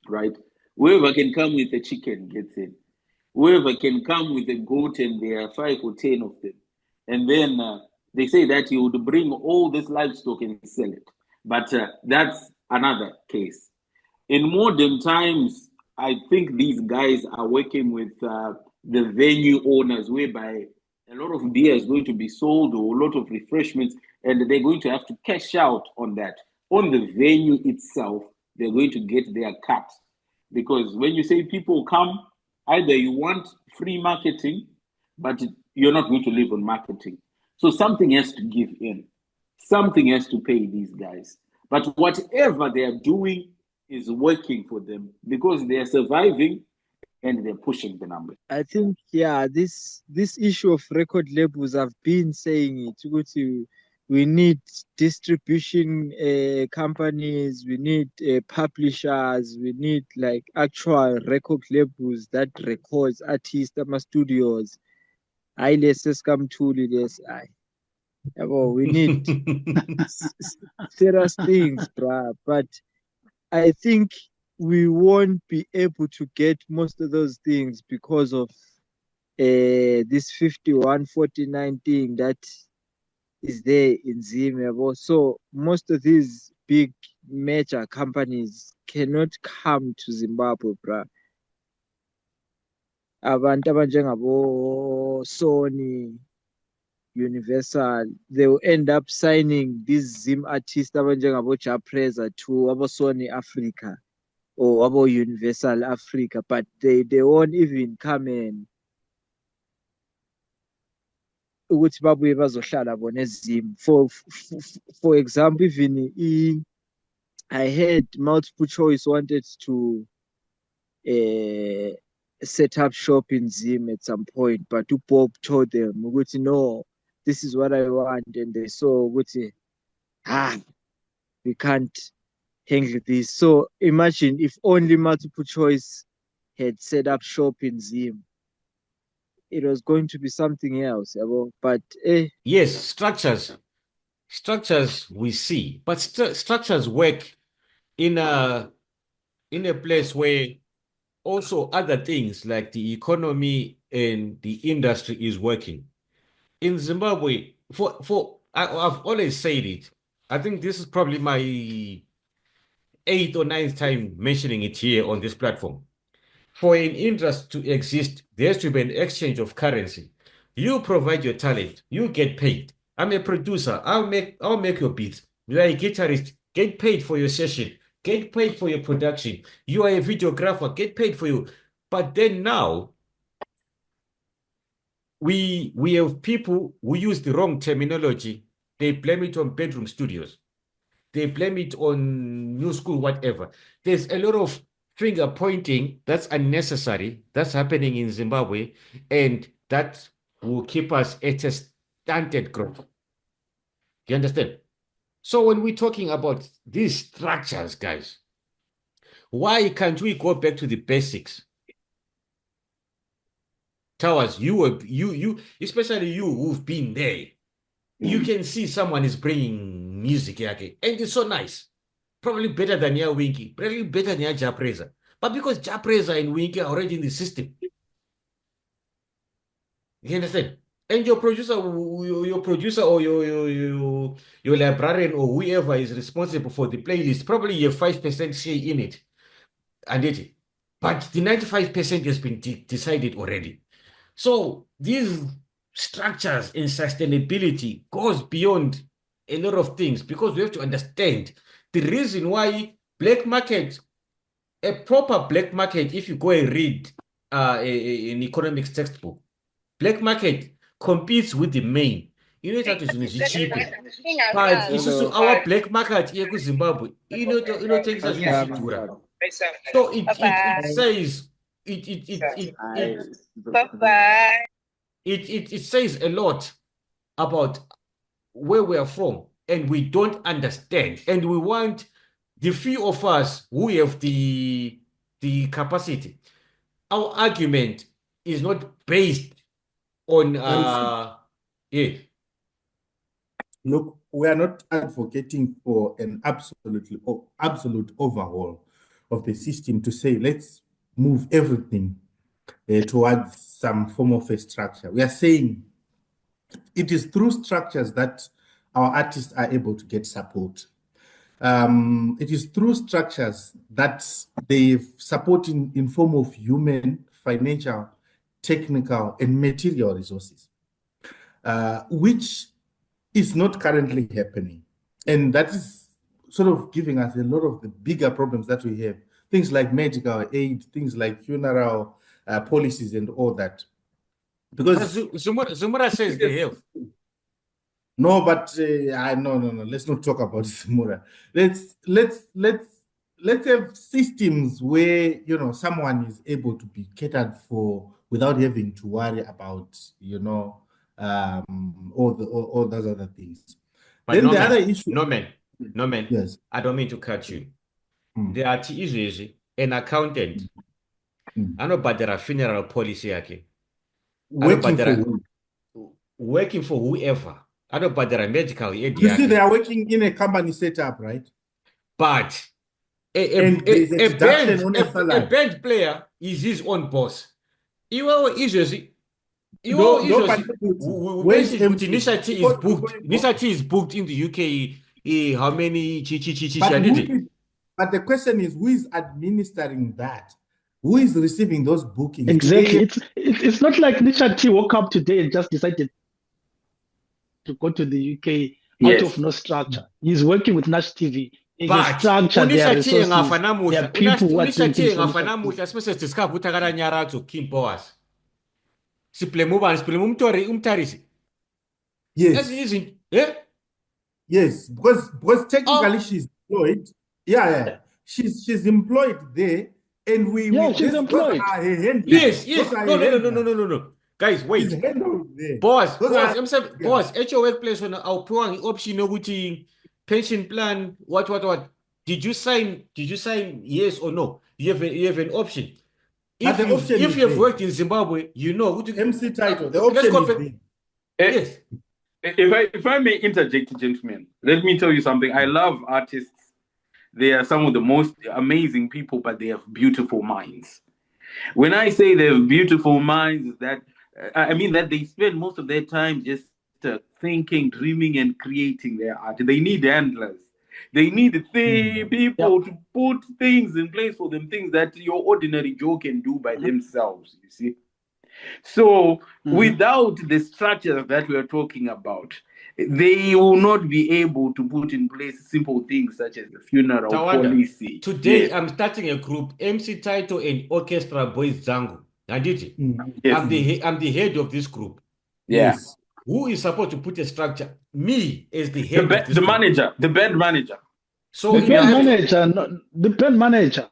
[SPEAKER 7] right? Whoever can come with a chicken gets in. Whoever can come with a goat, and there are 5 or 10 of them. And then they say that he would bring all this livestock and sell it. But that's another case. In modern times, I think these guys are working with the venue owners, whereby a lot of beer is going to be sold, or a lot of refreshments, and they're going to have to cash out on that. On the venue itself, they're going to get their cut. Because when you say people come, either you want free marketing, but you're not going to live on marketing. So something has to give in. Something has to pay these guys. But whatever they are doing is working for them, because they are surviving and they're pushing the numbers.
[SPEAKER 4] I think, yeah, this issue of record labels, I've been saying it. We need distribution companies, we need publishers, we need like actual record labels that records artists, studios. I let's come to this. We need serious things, bruh. But I think we won't be able to get most of those things because of this 5149 thing that is there in Zimbabwe. So most of these big major companies cannot come to Zimbabwe, bruh. Abantu abanjengabo Sony, Universal, they will end up signing these Zim artists abanjengabo Japreza to abo Sony Africa or abo Universal Africa, but they won't even come in ukuthi babuye bazohlala bona eZim. For example, even I heard Multiple Choice wanted to set up shop in Zim at some point, but Bob told them ukuthi no, this is what I want, and they saw ukuthi we can't handle this. So imagine if only Multiple Choice had set up shop in Zim, it was going to be something else. But
[SPEAKER 5] Yes, structures we see, but structures work in a place where also other things like the economy and the industry is working. In Zimbabwe, I've always said it. I think this is probably my 8th or 9th time mentioning it here on this platform. For an industry to exist, there has to be an exchange of currency. You provide your talent, you get paid. I'm a producer, I'll make your beats. You are a guitarist, get paid for your session, get paid for your production. You are a videographer, get paid for you. But then now we have people who use the wrong terminology They blame it on bedroom studios. They blame it on new school, whatever. There's a lot of finger pointing that's unnecessary that's happening in Zimbabwe, and that will keep us at a stunted growth. You understand? So when we're talking about these structures, guys, why can't we go back to the basics? Towers, especially you who've been there, you can see someone is bringing music here, and it's so nice. Probably better than your Winky, probably better than your Japreza. But because Japreza and Winky are already in the system, you understand? And your producer or your librarian or whoever is responsible for the playlist, probably you have 5% say in it. And it, but the 95% has been decided already. So these structures and sustainability goes beyond a lot of things, because we have to understand the reason why black market, a proper black market, if you go and read an economics textbook, black market competes with the main. You know that is cheap. But it's also our black market here in Zimbabwe. Things as
[SPEAKER 4] Bye-bye.
[SPEAKER 5] so it says it says a lot about where we are from, and we don't understand, and we want the few of us who have the capacity. Our argument is not based on yeah.
[SPEAKER 2] Look, we are not advocating for an absolute overhaul of the system to say let's move everything towards some form of a structure. We are saying it is through structures that our artists are able to get support. It is through structures that they support in form of human, financial, technical, and material resources, which is not currently happening. And that is sort of giving us a lot of the bigger problems that we have. Things like medical aid, things like funeral policies and all that. Because
[SPEAKER 5] Zumura says they have.
[SPEAKER 2] No, but no. Let's not talk about Zumura. Let's have systems where someone is able to be catered for without having to worry about all those other things.
[SPEAKER 5] But
[SPEAKER 2] then
[SPEAKER 5] no
[SPEAKER 2] the
[SPEAKER 5] man,
[SPEAKER 2] other issue.
[SPEAKER 5] no man.
[SPEAKER 2] Yes.
[SPEAKER 5] I don't mean to cut you. There are issues. An accountant. I know, but there are funeral policy here. Working for whoever. I know, but there are medical aid.
[SPEAKER 2] You see, they are working in a company setup, right?
[SPEAKER 5] But
[SPEAKER 2] and there's a deduction on a salary.
[SPEAKER 5] A band player is his own boss. Initiative is booked in the UK. How many?
[SPEAKER 2] But the question is, who is administering that? Who is receiving those bookings?
[SPEAKER 6] Exactly. It's not like Nisha woke up today and just decided to go to the UK out of no structure. He's working with Nash TV.
[SPEAKER 5] But
[SPEAKER 6] structure, there are resources, there are people who are doing things for
[SPEAKER 2] Yes, because technically she's employed. Yeah. She's employed there, and
[SPEAKER 6] she's employed.
[SPEAKER 5] Yes. No. Guys, wait. Boss, at your workplace when I'll put an option with pension plan, what? Did you sign yes or no? You have an option. If you have worked in Zimbabwe,
[SPEAKER 2] MC title. The option is there.
[SPEAKER 5] Yes.
[SPEAKER 7] If I may interject, gentlemen, let me tell you something. I love artists. They are some of the most amazing people, but they have beautiful minds. When I say they have beautiful minds, that I mean that they spend most of their time just thinking, dreaming, and creating their art. They need handlers. They need people to put things in place for them, things that your ordinary Joe can do by themselves, you see. So without the structures that we are talking about, they will not be able to put in place simple things such as the funeral policy.
[SPEAKER 5] Today, I'm starting a group, MC Title and Orchestra Boys Zangu. Yes. I'm the head of this group.
[SPEAKER 7] Yes.
[SPEAKER 5] who is supposed to put a structure? Me as the head of this
[SPEAKER 7] The
[SPEAKER 5] group.
[SPEAKER 7] manager, the band manager.
[SPEAKER 5] So
[SPEAKER 6] The band manager, not the band manager.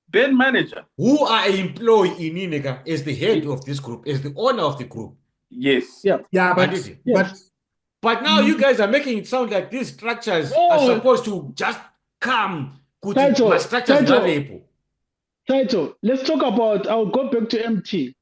[SPEAKER 7] Band manager.
[SPEAKER 5] who I employ in Inega as the head of this group, as the owner of the group.
[SPEAKER 7] Yes.
[SPEAKER 6] Yeah.
[SPEAKER 2] Yeah, but
[SPEAKER 5] Yes.
[SPEAKER 2] but
[SPEAKER 5] now you guys are making it sound like these structures are
[SPEAKER 6] No.
[SPEAKER 5] supposed to just come.
[SPEAKER 6] Title,
[SPEAKER 5] My structures
[SPEAKER 6] title.
[SPEAKER 5] valuable.
[SPEAKER 6] Title, let's talk about, I'll go back to MT.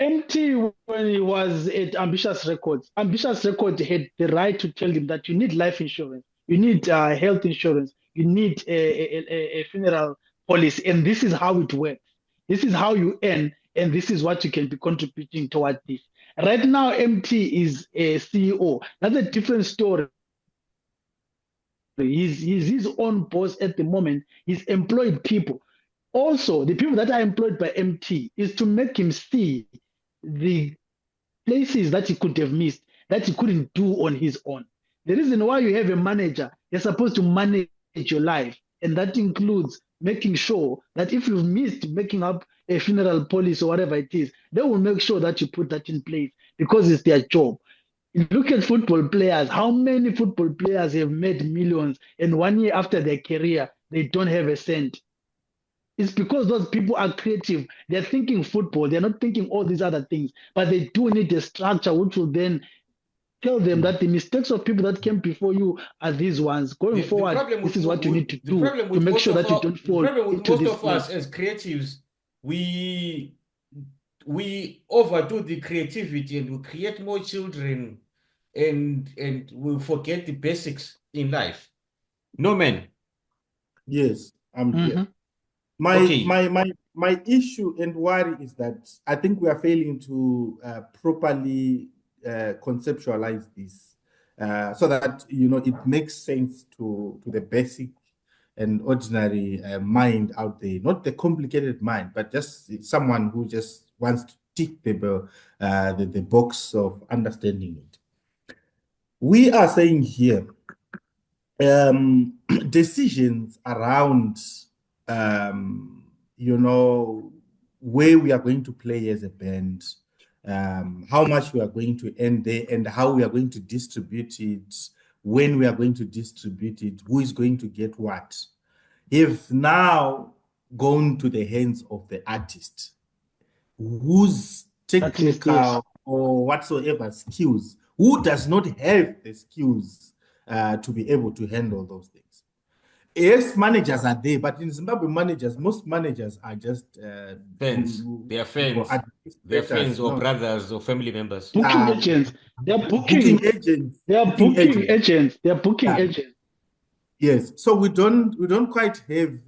[SPEAKER 6] MT, when he was at Ambitious Records had the right to tell him that you need life insurance, you need health insurance, you need a funeral policy, and this is how it works. This is how you earn, and this is what you can be contributing towards this. Right now, MT is a CEO. That's a different story. He's his own boss at the moment. He's employed people. Also, the people that are employed by MT is to make him see the places that he could have missed, that he couldn't do on his own. The reason why you have a manager, you're supposed to manage your life. And that includes making sure that if you've missed making up a funeral policy or whatever it is, they will make sure that you put that in place because it's their job. Look at football players. How many football players have made millions and 1 year after their career, they don't have a cent? It's because those people are creative. They're thinking football. They're not thinking all these other things. But they do need a structure which will then tell them that the mistakes of people that came before you are these ones. Going forward, this is what you need to do to make sure that you don't fall into this.
[SPEAKER 5] Most of us as creatives, we overdo the creativity and we create more children and we forget the basics in life. No, man.
[SPEAKER 2] Yes, I'm here. My issue and worry is that I think we are failing to properly conceptualize this so that it makes sense to the basic and ordinary mind out there, not the complicated mind, but just someone who just wants to tick the box of understanding it. We are saying here decisions around where we are going to play as a band, how much we are going to earn there, and how we are going to distribute it, when we are going to distribute it, who is going to get what, have now gone to the hands of the artist, whose technical or whatsoever skills, who does not have the skills to be able to handle those things. Yes, managers are there, but in Zimbabwe, most managers are just
[SPEAKER 5] fans. They are fans. They're fans or brothers or family members.
[SPEAKER 6] Booking agents. They're booking agents. They are booking agents. They are booking agents.
[SPEAKER 2] Yes, so we don't quite have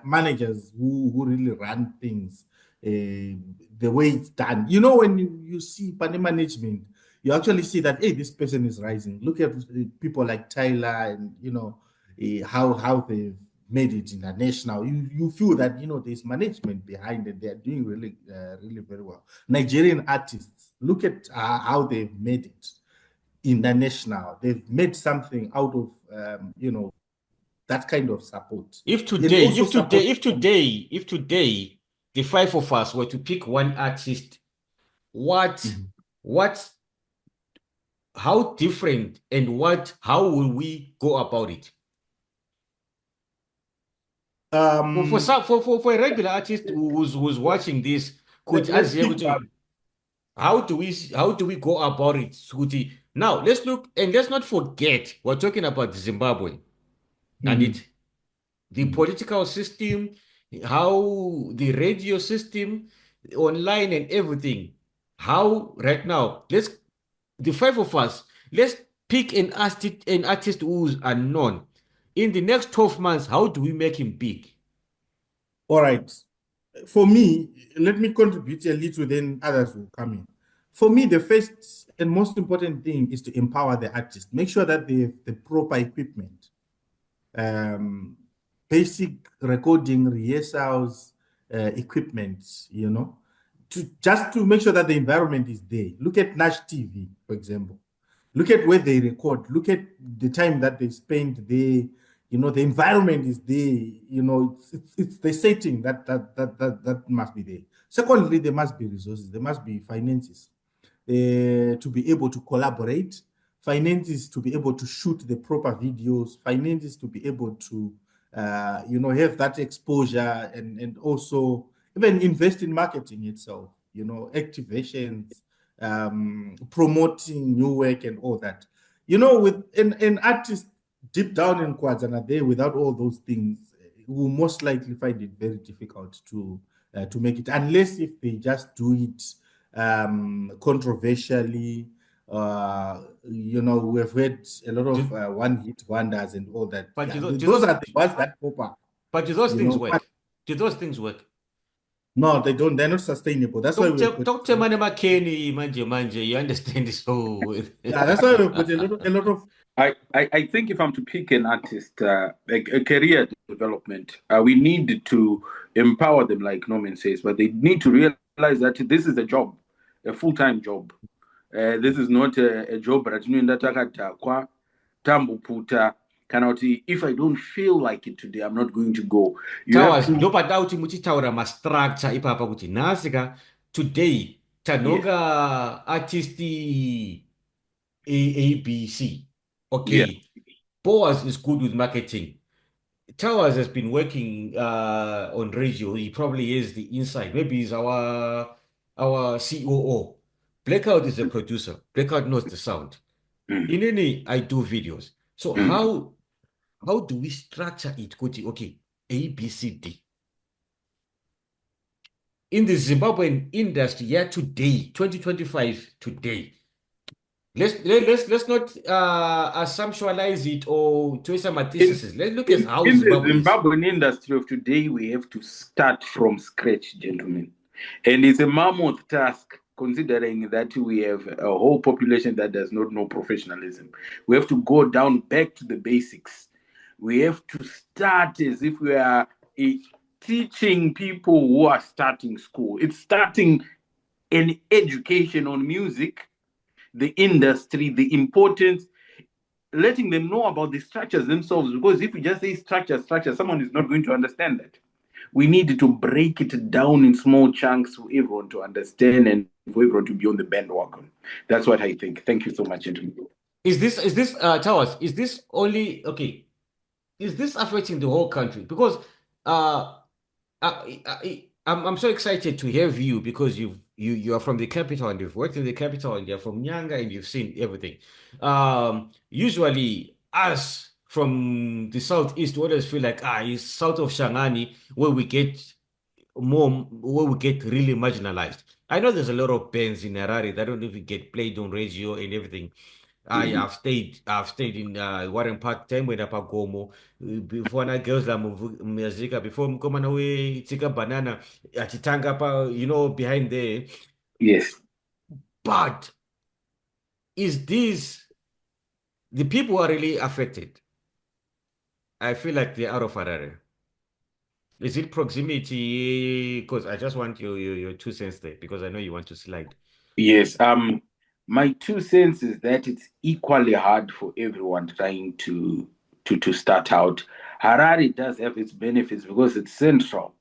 [SPEAKER 2] managers who really run things the way it's done. When you see money management, you actually see that, hey, this person is rising. Look at people like Tyler and how they've made it international. You feel that there's management behind it. They are doing really really very well. Nigerian artists, look at how they've made it international. They've made something out of that kind of support.
[SPEAKER 5] If today the five of us were to pick one artist, how different and how will we go about it? For a regular artist who's watching this, how do we go about it, Skuti? Now let's look and let's not forget we're talking about Zimbabwe and the political system, how the radio system, online and everything. How right now, the five of us, let's pick an artist who's unknown. In the next 12 months, how do we make him big?
[SPEAKER 2] All right. For me, let me contribute a little, then others will come in. For me, the first and most important thing is to empower the artist. Make sure that they have the proper equipment. Basic recording, rehearsals, equipment, to make sure that the environment is there. Look at Nash TV, for example. Look at where they record. Look at the time that they spend there. The environment is there. It's the setting that must be there. Secondly, there must be resources. There must be finances. to be able to collaborate, finances to be able to shoot the proper videos, finances to be able to, have that exposure and also even invest in marketing itself, activations, promoting new work and all that. With an artist deep down in Kwazana there, without all those things, will most likely find it very difficult to make it, unless if they just do it controversially. We've heard a lot of one-hit wonders and all that.
[SPEAKER 5] But
[SPEAKER 2] those are the ones that pop up.
[SPEAKER 5] But do those things work? Do those things work?
[SPEAKER 2] No, they don't. They're not sustainable. That's why we've
[SPEAKER 5] Don't tell me Kenny manje. You understand this whole.
[SPEAKER 2] Yeah, that's why we've got a lot of.
[SPEAKER 7] I think if I'm to pick an artist, a career development, we need to empower them, like Norman says, but they need to realize that this is a job, a full-time job. This is not a job that tambuputa kanoti. If I don't feel like it today, I'm not going to go.
[SPEAKER 5] Nobody muchitaura ma structure ipapa kuti nasika today tanonga artist ABC. Okay. Boaz is good with marketing. Towers has been working on radio. He probably is the inside. Maybe he's our COO. Blackout is a producer. Blackout knows the sound. In any, I do videos. So how do we structure it? Okay, A, B, C, D. In the Zimbabwean industry, today, 2025, today. Let's not assumptualize it or to some thesis. Let's look at how
[SPEAKER 7] in the Zimbabwean industry of today, we have to start from scratch, gentlemen. And it's a mammoth task, considering that we have a whole population that does not know professionalism. We have to go down back to the basics. We have to start as if we are teaching people who are starting school. It's starting an education on music, the industry, the importance, letting them know about the structures themselves. Because if you just say structure, someone is not going to understand that. We need to break it down in small chunks for everyone to understand and for everyone to be on the bandwagon. That's what I think. Thank you so much, gentlemen.
[SPEAKER 5] Is this Towers? Is this only okay? Is this affecting the whole country? Because I'm so excited to have you because you are from the capital and you've worked in the capital and you're from Nyanga and you've seen everything. Usually us from the southeast we always feel like it's south of Shangani where we get really marginalized. I know there's a lot of bands in Harare that don't even get played on radio and everything. I've stayed in Warren Park time when Apa Gomo before na girls la muzika before mkomana we tika banana atitanga pa behind there.
[SPEAKER 7] Yes.
[SPEAKER 5] But is this the people who are really affected? I feel like they're out of Harare. Is it proximity? Because I just want your 2 cents there because I know you want to slide.
[SPEAKER 7] Yes. My 2 cents is that it's equally hard for everyone trying to start out. Harare does have its benefits because it's central,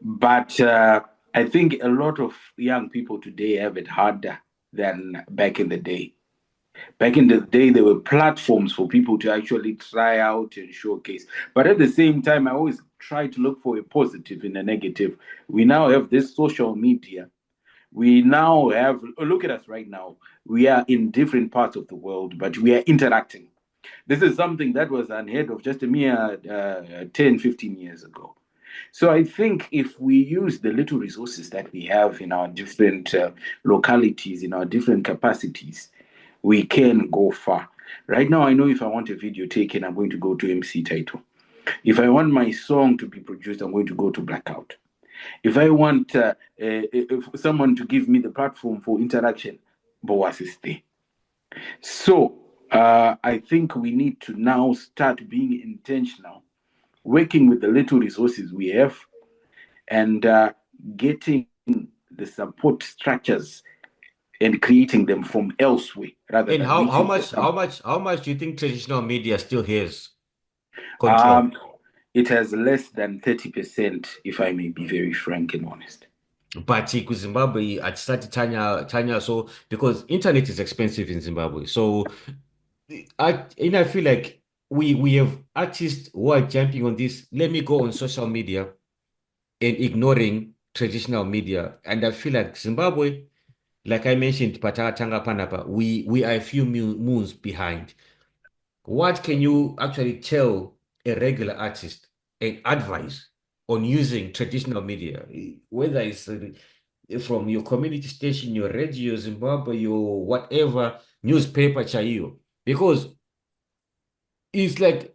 [SPEAKER 7] but I think a lot of young people today have it harder than back in the day. Back in the day, there were platforms for people to actually try out and showcase. But at the same time, I always try to look for a positive in a negative. We now have this social media. We now have, look at us right now. We are in different parts of the world, but we are interacting. This is something that was unheard of just a mere 10, 15 years ago. So I think if we use the little resources that we have in our different localities, in our different capacities, we can go far. Right now, I know if I want a video taken, I'm going to go to MC Title. If I want my song to be produced, I'm going to go to Blackout. If I want someone to give me the platform for interaction, Boas is there. So I think we need to now start being intentional, working with the little resources we have, and getting the support structures and creating them from elsewhere.
[SPEAKER 5] And how much do you think traditional media still has control?
[SPEAKER 7] It has less than 30%, if I may be very frank and honest.
[SPEAKER 5] but Zimbabwe at started Tanya so because internet is expensive in Zimbabwe. So I feel like we have artists who are jumping on this. Let me go on social media and ignoring traditional media. And I feel like Zimbabwe, like I mentioned, Patanga Panapa, we are a few moons behind. What can you actually tell a regular artist and advise on using traditional media, whether it's from your community station, your radio, Zimbabwe, your whatever newspaper, Chayo? Because it's like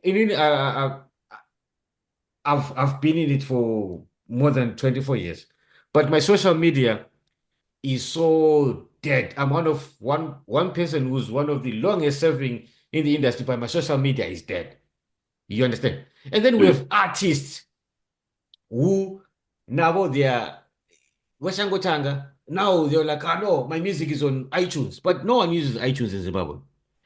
[SPEAKER 5] I've been in it for more than 24 years, but my social media is so dead. I'm one person who's one of the longest serving in the industry, but my social media is dead. You understand? And then we have artists who now they are Washangotanga. Now they're like, oh no, my music is on iTunes, but no one uses iTunes in Zimbabwe.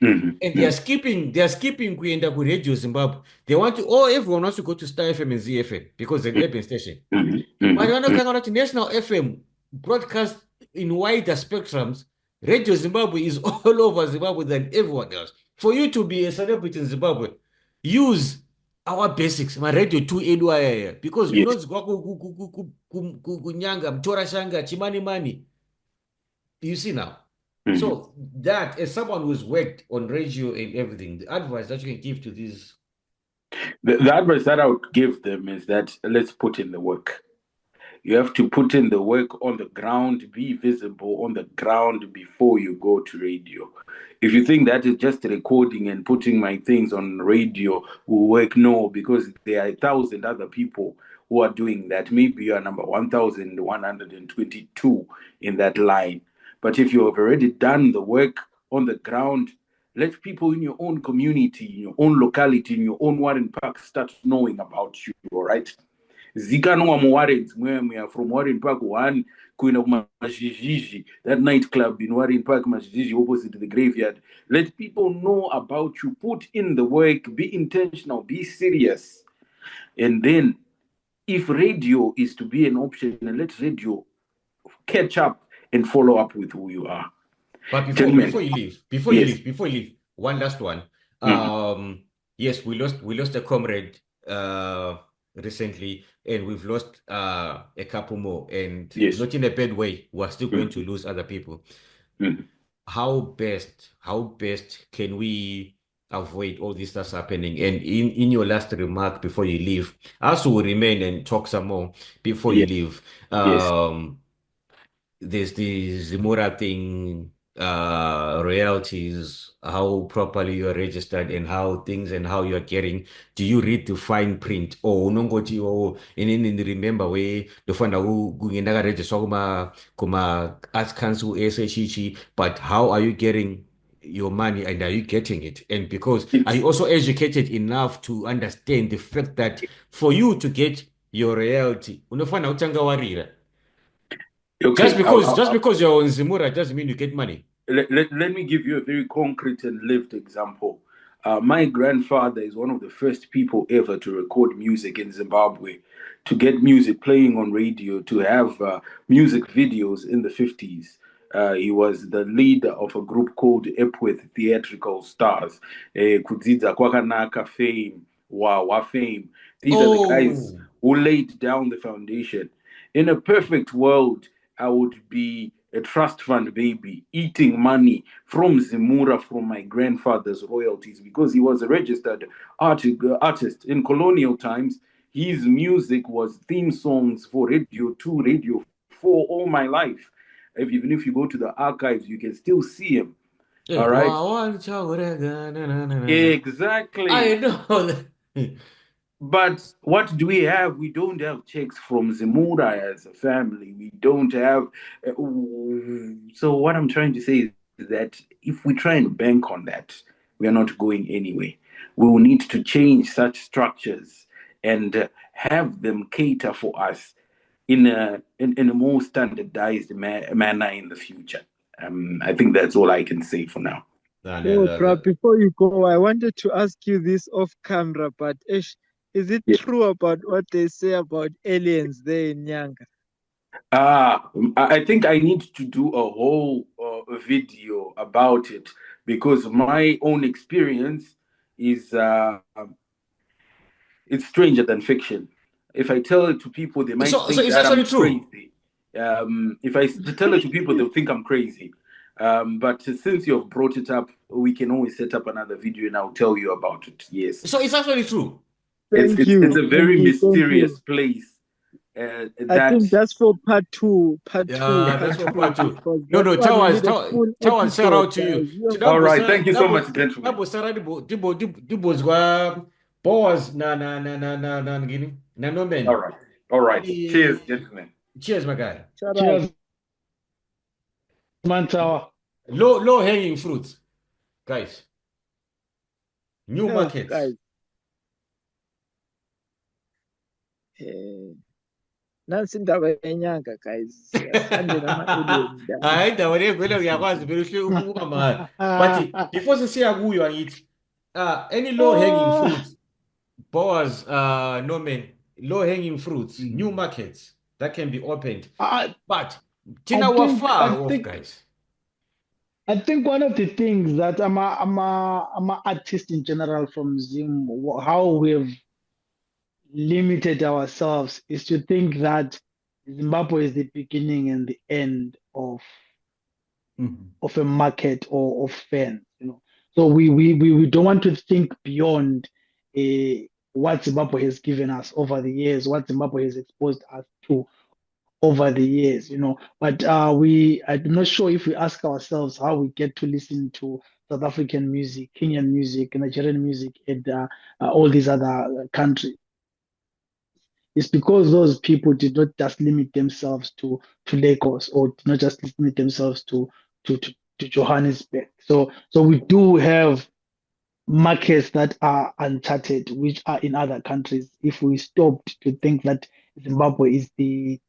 [SPEAKER 5] And they are skipping we end up with Radio Zimbabwe. They want to, everyone wants to go to Star FM and ZFM because it's an urban station. But they want to come out to National FM, broadcast in wider spectrums. Radio Zimbabwe is all over Zimbabwe than everyone else. For you to be a celebrity in Zimbabwe, use our basics, my radio 2 NYI, because you know kunyanga, mtora shanga, chimani mani. You see now. So that, as someone who's worked on radio and everything, the advice that you can give to these.
[SPEAKER 7] The advice that I would give them is that let's put in the work. You have to put in the work on the ground, be visible on the ground before you go to radio. If you think that is just recording and putting my things on radio will work, no, because there are 1,000 other people who are doing that. Maybe you are number 1,122 in that line. But if you have already done the work on the ground, let people in your own community, in your own locality, in your own Warren Park start knowing about you, all right? Zikanwa muwarrens mwemwe from Warren Park 1 kuenda kumazhizhizhi, that nightclub in Warren Park mazhizhizhi opposite the graveyard. Let people know about you. Put in the work, be intentional, be serious. And then if radio is to be an option, let radio catch up and follow up with who you are.
[SPEAKER 5] But before you leave, one last one. Yes, we lost a comrade recently, and we've lost a couple more, and not in a bad way. We're still going to lose other people. How best can we avoid all this that's happening? And in your last remark before you leave, as we remain and talk some more before you leave, there's the Zimura thing, royalties, how properly you're registered and how things and how you're getting. Do you read the fine print? Or unongoti or in remember way the fund who gungenda register kuma arts council SHG, but how are you getting your money and are you getting it? And because are you also educated enough to understand the fact that for you to get your royalty, unofana utanga warira. Okay, just because you're on Zimura doesn't mean you get money.
[SPEAKER 7] Let me give you a very concrete and lived example. My grandfather is one of the first people ever to record music in Zimbabwe, to get music playing on radio, to have music videos in the 50s. He was the leader of a group called Epworth Theatrical Stars. Kudzidza Kwakanaka fame, Wawa fame. These are the guys who laid down the foundation. In a perfect world, I would be a trust fund baby, eating money from Zimura, from my grandfather's royalties, because he was a registered artist. In colonial times, his music was theme songs for Radio 2, Radio 4 all my life. Even if you go to the archives, you can still see him. Yeah, all right? Exactly.
[SPEAKER 5] I know that.
[SPEAKER 7] But what do we have? We don't have checks from Zimura as a family. We don't have. So what I'm trying to say is that if we try and bank on that, we are not going anywhere. We will need to change such structures and have them cater for us in a more standardized manner in the future. I think that's all I can say for now.
[SPEAKER 4] Before you go, I wanted to ask you this off camera, but is it true about what they say about aliens there in Nyanga?
[SPEAKER 7] I think I need to do a whole video about it because my own experience is it's stranger than fiction. If I tell it to people, they might
[SPEAKER 5] So
[SPEAKER 7] think
[SPEAKER 5] it's
[SPEAKER 7] that I'm
[SPEAKER 5] actually true.
[SPEAKER 7] crazy. If I tell it to people, they'll think I'm crazy. But since you've brought it up, we can always set up another video and I'll tell you about it. Yes,
[SPEAKER 5] So it's actually true.
[SPEAKER 7] it's a very
[SPEAKER 4] Thank you.
[SPEAKER 7] mysterious place.
[SPEAKER 4] I
[SPEAKER 7] That
[SPEAKER 4] think that's for part two,
[SPEAKER 5] Yeah, that's what part two.
[SPEAKER 4] because
[SPEAKER 5] No,
[SPEAKER 4] that
[SPEAKER 5] no,
[SPEAKER 4] one we
[SPEAKER 5] Towers,
[SPEAKER 4] need a full
[SPEAKER 5] Towers, shout
[SPEAKER 4] episode,
[SPEAKER 5] out to
[SPEAKER 4] guys.
[SPEAKER 5] you. So
[SPEAKER 7] all right. Thank you so much, gentlemen.
[SPEAKER 5] Nabo Sarah Dibo zwa boss na ngini na no
[SPEAKER 7] All
[SPEAKER 5] man.
[SPEAKER 7] right, all right. Cheers, gentlemen.
[SPEAKER 5] Cheers, my guy.
[SPEAKER 4] Shout out.
[SPEAKER 6] Cheers, Mantawa.
[SPEAKER 5] Low hanging fruits, guys. New
[SPEAKER 4] Oh,
[SPEAKER 5] markets.
[SPEAKER 4] guys. Nansi indaba yenyanga, guys. Asande nama-alien da.
[SPEAKER 5] Hayi indawo le vele uyakwazi vele uhle ukubamba. But before sisiya kuyo angithi any low hanging fruits, Boas, Norman, low hanging fruits, new markets that can be opened. But Tina, we're far off, guys.
[SPEAKER 6] I think one of the things that I'm a artist in general from Zim, how we've limited ourselves is to think that Zimbabwe is the beginning and the end of a market or of fans, you know. So we don't want to think beyond what Zimbabwe has given us over the years, what Zimbabwe has exposed us to over the years, you know. But I'm not sure if we ask ourselves how we get to listen to South African music, Kenyan music, Nigerian music, and all these other countries. It's because those people did not just limit themselves to Lagos or did not just limit themselves to, to Johannesburg. So we do have markets that are uncharted, which are in other countries. If we stopped to think that Zimbabwe is the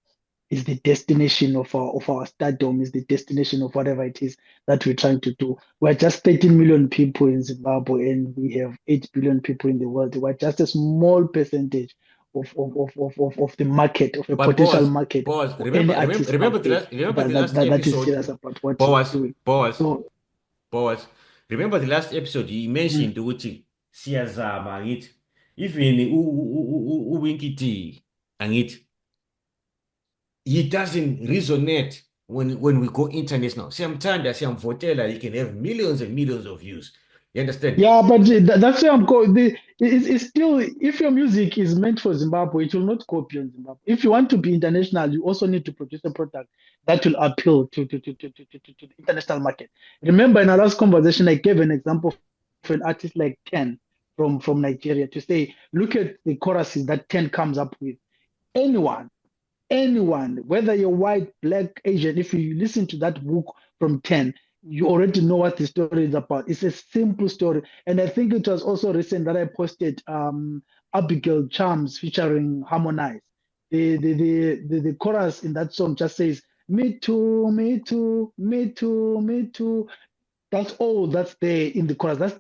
[SPEAKER 6] destination of our stardom, is the destination of whatever it is that we're trying to do. We're just 13 million people in Zimbabwe and we have 8 billion people in the world. We're just a small percentage of the market, of a
[SPEAKER 5] But
[SPEAKER 6] potential market.
[SPEAKER 5] Boaz,
[SPEAKER 6] For any artist
[SPEAKER 5] remember the last
[SPEAKER 6] that is
[SPEAKER 5] episode,
[SPEAKER 6] serious about what he's doing. So,
[SPEAKER 5] Boaz, remember the last episode you mentioned ukuthi siyazama angithi even uWinky T angithi he doesn't resonate when we go international. Siyamthanda, siyamvotela, he can have millions and millions of views. You understand?
[SPEAKER 6] yeah, but that's where I'm going. It's still, if your music is meant for Zimbabwe, it will not go beyond Zimbabwe. If you want to be international, you also need to produce a product that will appeal to the international market. Remember, in our last conversation, I gave an example of an artist like Ten from Nigeria to say, look at the choruses that Ten comes up with. Anyone, whether you're white, black, Asian, if you listen to that book from 10, you already know what the story is about. It's a simple story. And I think it was also recent that I posted Abigail Charms featuring Harmonize. The chorus in that song just says, me too, me too, me too, me too. That's all that's there in the chorus. That's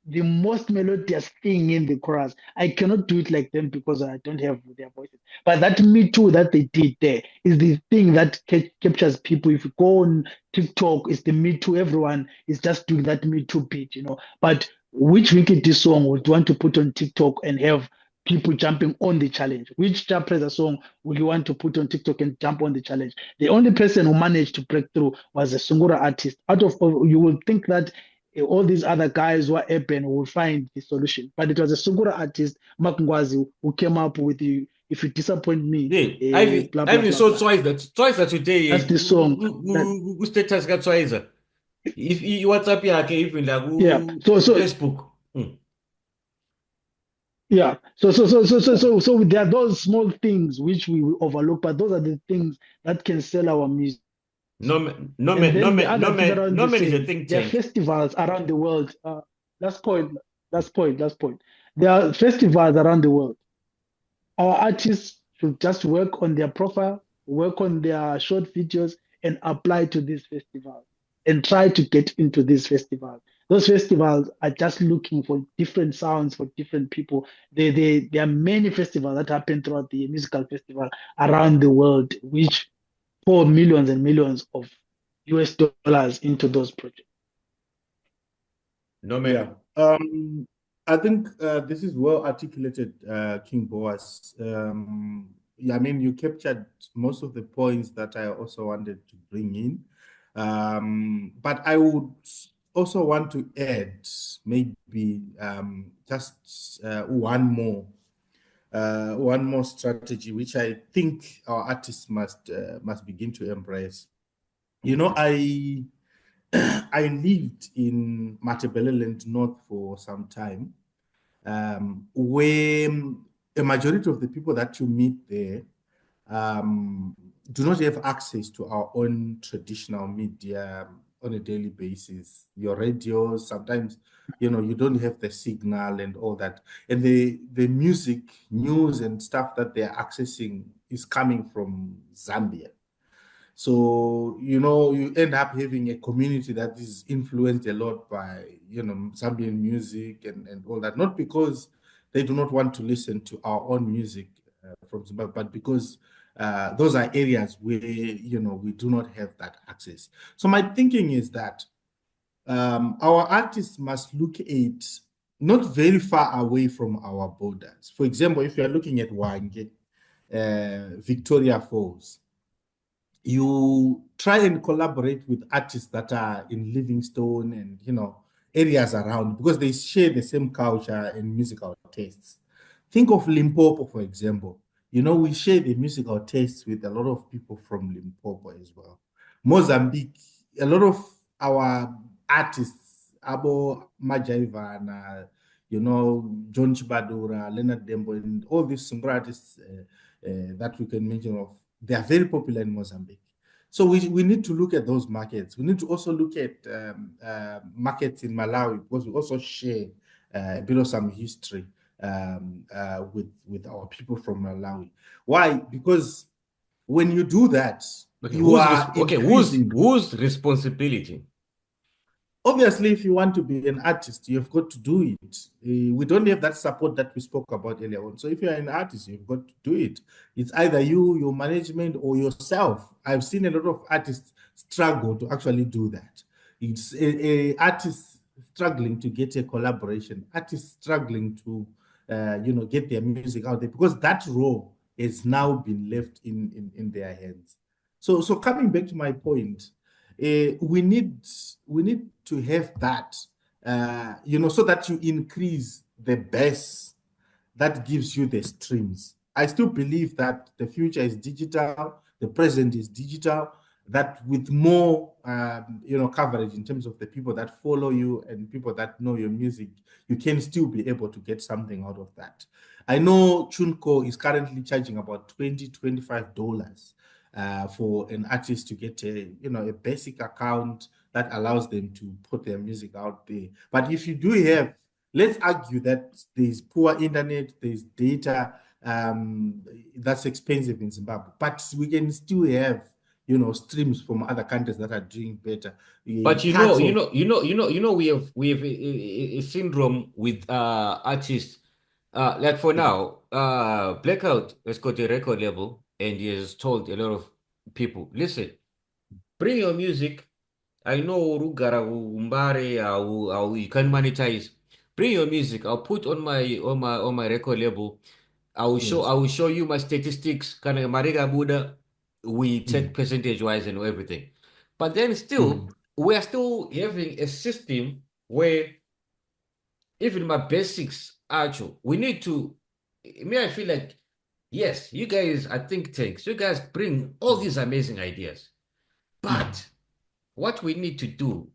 [SPEAKER 6] the most melodious thing in the chorus. I cannot do it like them because I don't have their voices. But that Me Too that they did there is the thing that captures people. If you go on TikTok, it's the Me Too. Everyone is just doing that Me Too beat, you know. But which Wicked this song would want to put on TikTok and have people jumping on the challenge? Which Jah Prayzah song would you want to put on TikTok and jump on the challenge? The only person who managed to break through was a Sungura artist. You will think that all these other guys who are urban will find the solution. But it was a Sungura artist, Mark Ngwazi, who came up with the "If You Disappoint Me," blah, blah,
[SPEAKER 5] I've
[SPEAKER 6] blah,
[SPEAKER 5] saw
[SPEAKER 6] blah.
[SPEAKER 5] twice that today.
[SPEAKER 6] That's the song.
[SPEAKER 5] Who status got twice. If WhatsApp yakhe even like
[SPEAKER 6] Yeah. So
[SPEAKER 5] Facebook.
[SPEAKER 6] Yeah. So there are those small things which we overlook, but those are the things that can sell our music.
[SPEAKER 5] No
[SPEAKER 6] And then the other thing around
[SPEAKER 5] no
[SPEAKER 6] the
[SPEAKER 5] man is a
[SPEAKER 6] same,
[SPEAKER 5] think
[SPEAKER 6] there are
[SPEAKER 5] tank.
[SPEAKER 6] festivals around the world. That's point. There are festivals around the world. Our artists should just work on their profile, work on their short videos, and apply to these festivals and try to get into these festivals. Those festivals are just looking for different sounds for different people. There are many festivals that happen throughout the musical festival around the world, which pour millions and millions of US dollars into those projects.
[SPEAKER 5] No, man.
[SPEAKER 2] Yeah. I think this is well articulated, King Boas. Yeah, I mean, you captured most of the points that I also wanted to bring in. But I would also want to add maybe just one more strategy, which I think our artists must begin to embrace. You know, I lived in Matabeleland North for some time, where a majority of the people that you meet there do not have access to our own traditional media on a daily basis. Your radios, sometimes, you know, you don't have the signal and all that. And the music, news and stuff that they're accessing is coming from Zambia. So, you know, you end up having a community that is influenced a lot by, you know, Zambian music and all that. Not because they do not want to listen to our own music from Zimbabwe, but because those are areas where, you know, we do not have that access. So my thinking is that our artists must look at not very far away from our borders. For example, if you are looking at Wange, Victoria Falls, you try and collaborate with artists that are in Livingstone and, you know, areas around, because they share the same culture and musical tastes. Think of Limpopo, for example. You know, we share the musical tastes with a lot of people from Limpopo as well. Mozambique, a lot of our artists, Abo Majaiva and, you know, John Chibadura, Leonard Dembo, and all these Sungura artists that we can mention of, they are very popular in Mozambique. So we need to look at those markets. We need to also look at markets in Malawi, because we also share a bit of some history with our people from Malawi. Why? Because when you do that,
[SPEAKER 5] Okay,
[SPEAKER 2] you are increasing.
[SPEAKER 5] whose responsibility?
[SPEAKER 2] Obviously, if you want to be an artist, you've got to do it. We don't have that support that we spoke about earlier on. So if you're an artist, you've got to do it. It's either you, your management, or yourself. I've seen a lot of artists struggle to actually do that. It's a artist struggling to get a collaboration, artists struggling to you know, get their music out there, because that role has now been left in their hands. So coming back to my point, we need to have that, you know, so that you increase the base that gives you the streams. I still believe that the future is digital, the present is digital, that with more you know, coverage in terms of the people that follow you and people that know your music, you can still be able to get something out of that. I know Chunko is currently charging about $25 for an artist to get a, you know, a basic account that allows them to put their music out there. But if you do have, let's argue that there's poor internet, there's data that's expensive in Zimbabwe, but we can still have, you know, streams from other countries that are doing better.
[SPEAKER 5] But we have a syndrome with artists. Like for now, Blackout has got a record label and he has told a lot of people, listen, bring your music. I know Rugara Umbare, how you can monetize. Bring your music. I'll put on my record label. I will show you my statistics. Kind of Mariga Buddha. We take percentage wise and everything. But then still, we are still having a system where even my basics actual, we need to. I feel like, yes, you guys are think tanks. You guys bring all these amazing ideas. But what we need to do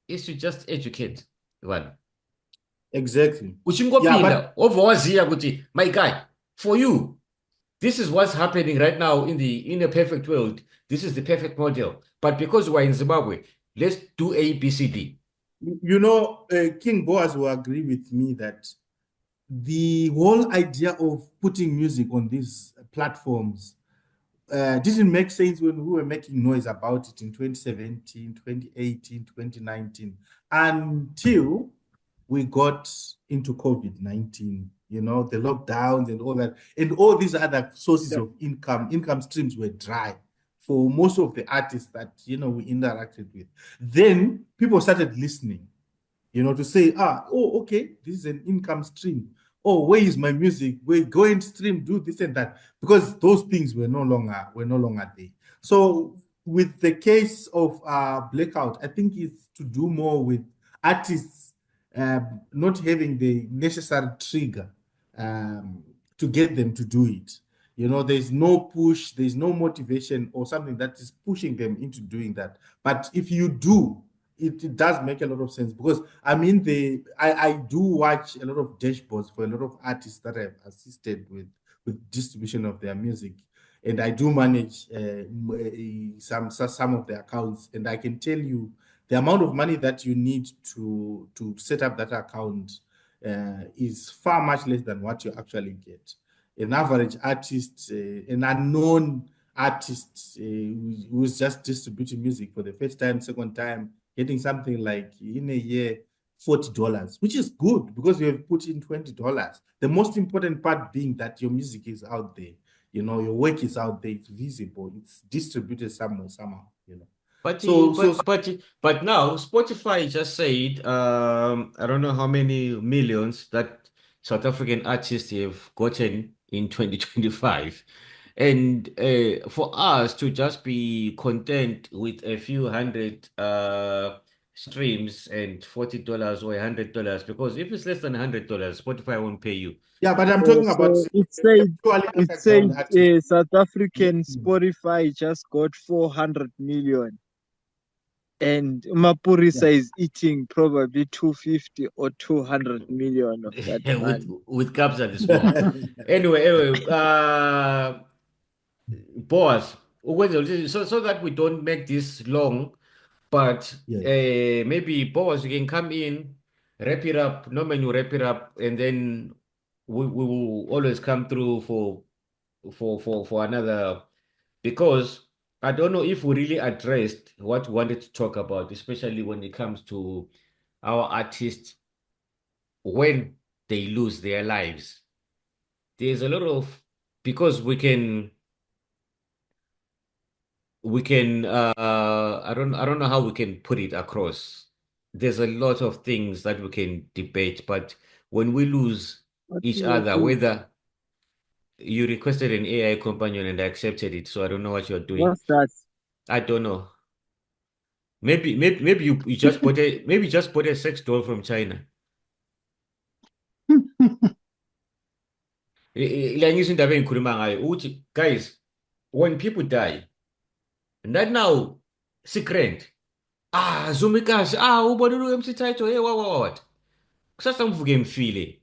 [SPEAKER 5] is to just educate one.
[SPEAKER 2] Exactly.
[SPEAKER 5] Uchingopinda overwaziya kuti, my guy, for you, this is what's happening right now in a perfect world. This is the perfect model. But because we're in Zimbabwe, let's do A, B, C, D.
[SPEAKER 2] You know, King Boaz will agree with me that the whole idea of putting music on these platforms didn't make sense when we were making noise about it in 2017, 2018, 2019, until we got into COVID-19, the lockdowns and all that, and all these other sources of income streams were dry for most of the artists that, we interacted with. Then people started listening, to say, oh, okay, this is an income stream. Oh, where is my music? We go and stream, do this and that, because those things were no longer there. So with the case of Blackout, I think it's to do more with artists not having the necessary trigger to get them to do it. There's no push, there's no motivation or something that is pushing them into doing that. But if you do, it does make a lot of sense, because I do watch a lot of dashboards for a lot of artists that I've assisted with distribution of their music, and I do manage some of the accounts, and I can tell you the amount of money that you need to set up that account is far much less than what you actually get. An average artist, an unknown artist who's just distributing music for the first time, second time, getting something like in a year $40, which is good because you have put in $20. The most important part being that your music is out there, your work is out there, it's visible, it's distributed somewhere, somehow,
[SPEAKER 5] But
[SPEAKER 2] So-
[SPEAKER 5] but now Spotify just said I don't know how many millions that South African artists have gotten in 2025. And for us to just be content with a few hundred streams and $40 or $100, because if it's less than $100, Spotify won't pay you.
[SPEAKER 2] Yeah, but I'm talking about
[SPEAKER 4] So it said
[SPEAKER 2] purely
[SPEAKER 4] it
[SPEAKER 2] underground
[SPEAKER 4] said
[SPEAKER 2] artists.
[SPEAKER 4] South African
[SPEAKER 2] Mhm.
[SPEAKER 4] Spotify just got 400 million, and Mapurisa is eating probably 250 or 200 million of that
[SPEAKER 5] with
[SPEAKER 4] money.
[SPEAKER 5] caps and small. Anyway, boss, so that we don't make this long, but
[SPEAKER 2] Yeah.
[SPEAKER 5] maybe boss, you can come in, wrap it up. Norman, you wrap it up, and then we will always come through for another, because I don't know if we really addressed what we wanted to talk about, especially when it comes to our artists when they lose their lives. There's a lot of, because we can I don't know how we can put it across. There's a lot of things that we can debate, but when we lose
[SPEAKER 4] What do
[SPEAKER 5] each
[SPEAKER 4] you
[SPEAKER 5] other,
[SPEAKER 4] do?
[SPEAKER 5] whether you requested an AI companion and I accepted it, so I don't know what you're doing.
[SPEAKER 4] What's that?
[SPEAKER 5] I don't know. Maybe you just bought a sex doll from China. La ngisho indaba engikhuluma ngayo ukuthi, guys, when people die, right now sikrent. Zuma ikazi. Ubona u-MC Title. Hey, what? Kusasa ngivuke ngifile.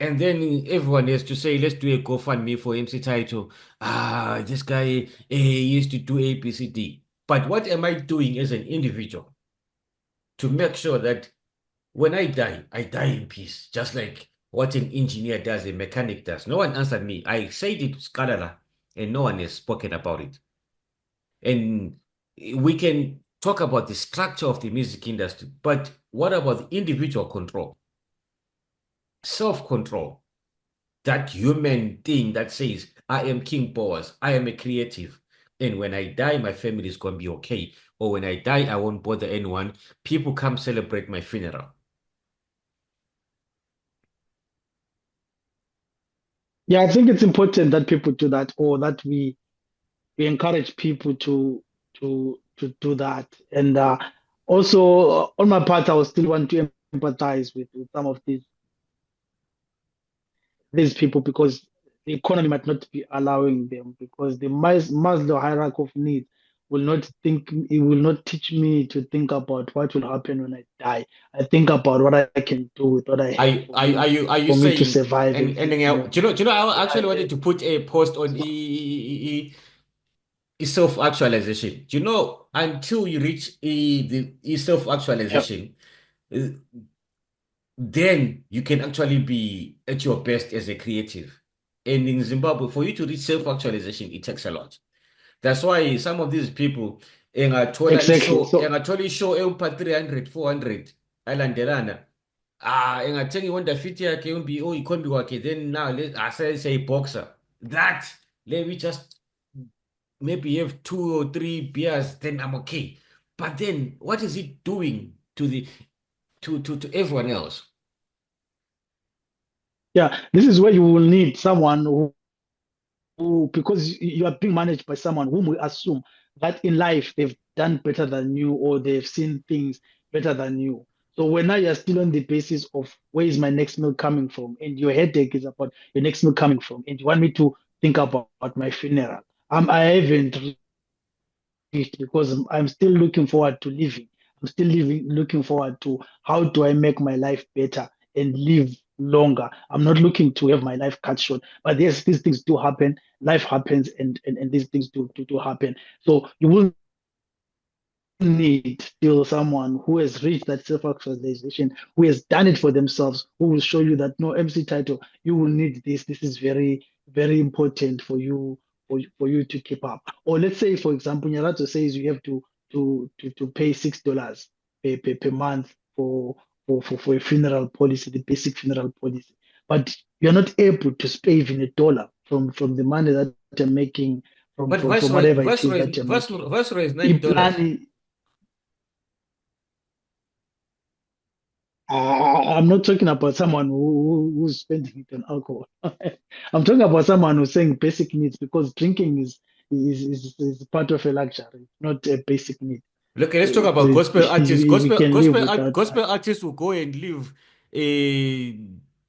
[SPEAKER 5] And then everyone has to say, let's do a GoFundMe for MC Title. This guy used to do ABCD. But what am I doing as an individual to make sure that when I die in peace, just like what an engineer does, a mechanic does. No one answered me. I said it to Skalala, and no one has spoken about it. And we can talk about the structure of the music industry, but what about the individual control, self-control, that human thing that says, I am King Boaz, I am a creative, and when I die, my family is going to be okay, or when I die, I won't bother anyone. People come celebrate my funeral.
[SPEAKER 6] Yeah, I think it's important that people do that, or that we encourage people to do that. And also, on my part, I will still want to empathize with some of these people, because the economy might not be allowing them, because the Maslow hierarchy of needs will not think, it will not teach me to think about what will happen when I die. I think about what I can do with what I have
[SPEAKER 5] Are you
[SPEAKER 6] for me to
[SPEAKER 5] saying,
[SPEAKER 6] survive
[SPEAKER 5] and
[SPEAKER 6] every,
[SPEAKER 5] then do you know I actually wanted to put a post on self-actualization. Do you know, until you reach the self-actualization, uh, then you can actually be at your best as a creative. And in Zimbabwe, for you to reach self-actualization, it takes a lot. That's why some of these people
[SPEAKER 6] Exactly. So
[SPEAKER 5] engathola ishow ewupha 300 400 alandelana engathenga iWonda Fit yakhe oyikhombi kwakhe then now siyayiboxer that let me just maybe have 2 or 3 beers then I'm okay. But then what is it doing to the to everyone else?
[SPEAKER 6] yeah, this is where you will need someone who, because you are being managed by someone whom we assume that in life they've done better than you or they've seen things better than you. So when now you're still on the basis of where is my next meal coming from, and your headache is about your next meal coming from, and you want me to think about my funeral, I haven't reached because I'm still looking forward to living. I'm still looking forward to how do I make my life better and live longer. I'm not looking to have my life cut short. But yes, these things do happen. Life happens, and these things do happen. So you will need still someone who has reached that self-actualization, who has done it for themselves, who will show you that no MC title, you will need this. This is very, very important for you to keep up. Or let's say, for example, Nyarato says you have to pay $6 per month for a funeral policy, the basic funeral policy. But you're not able to spare even $1 from the money that you're making
[SPEAKER 5] But
[SPEAKER 6] from whatever it is that you're making.
[SPEAKER 5] Viceroy is $9.
[SPEAKER 6] I'm not talking about someone who's spending it on alcohol. I'm talking about someone who's saying basic needs because drinking is part of a luxury, not a basic need.
[SPEAKER 5] Look, let's talk about
[SPEAKER 6] We,
[SPEAKER 5] gospel artists.
[SPEAKER 6] we can live without
[SPEAKER 5] Gospel artists will go and leave a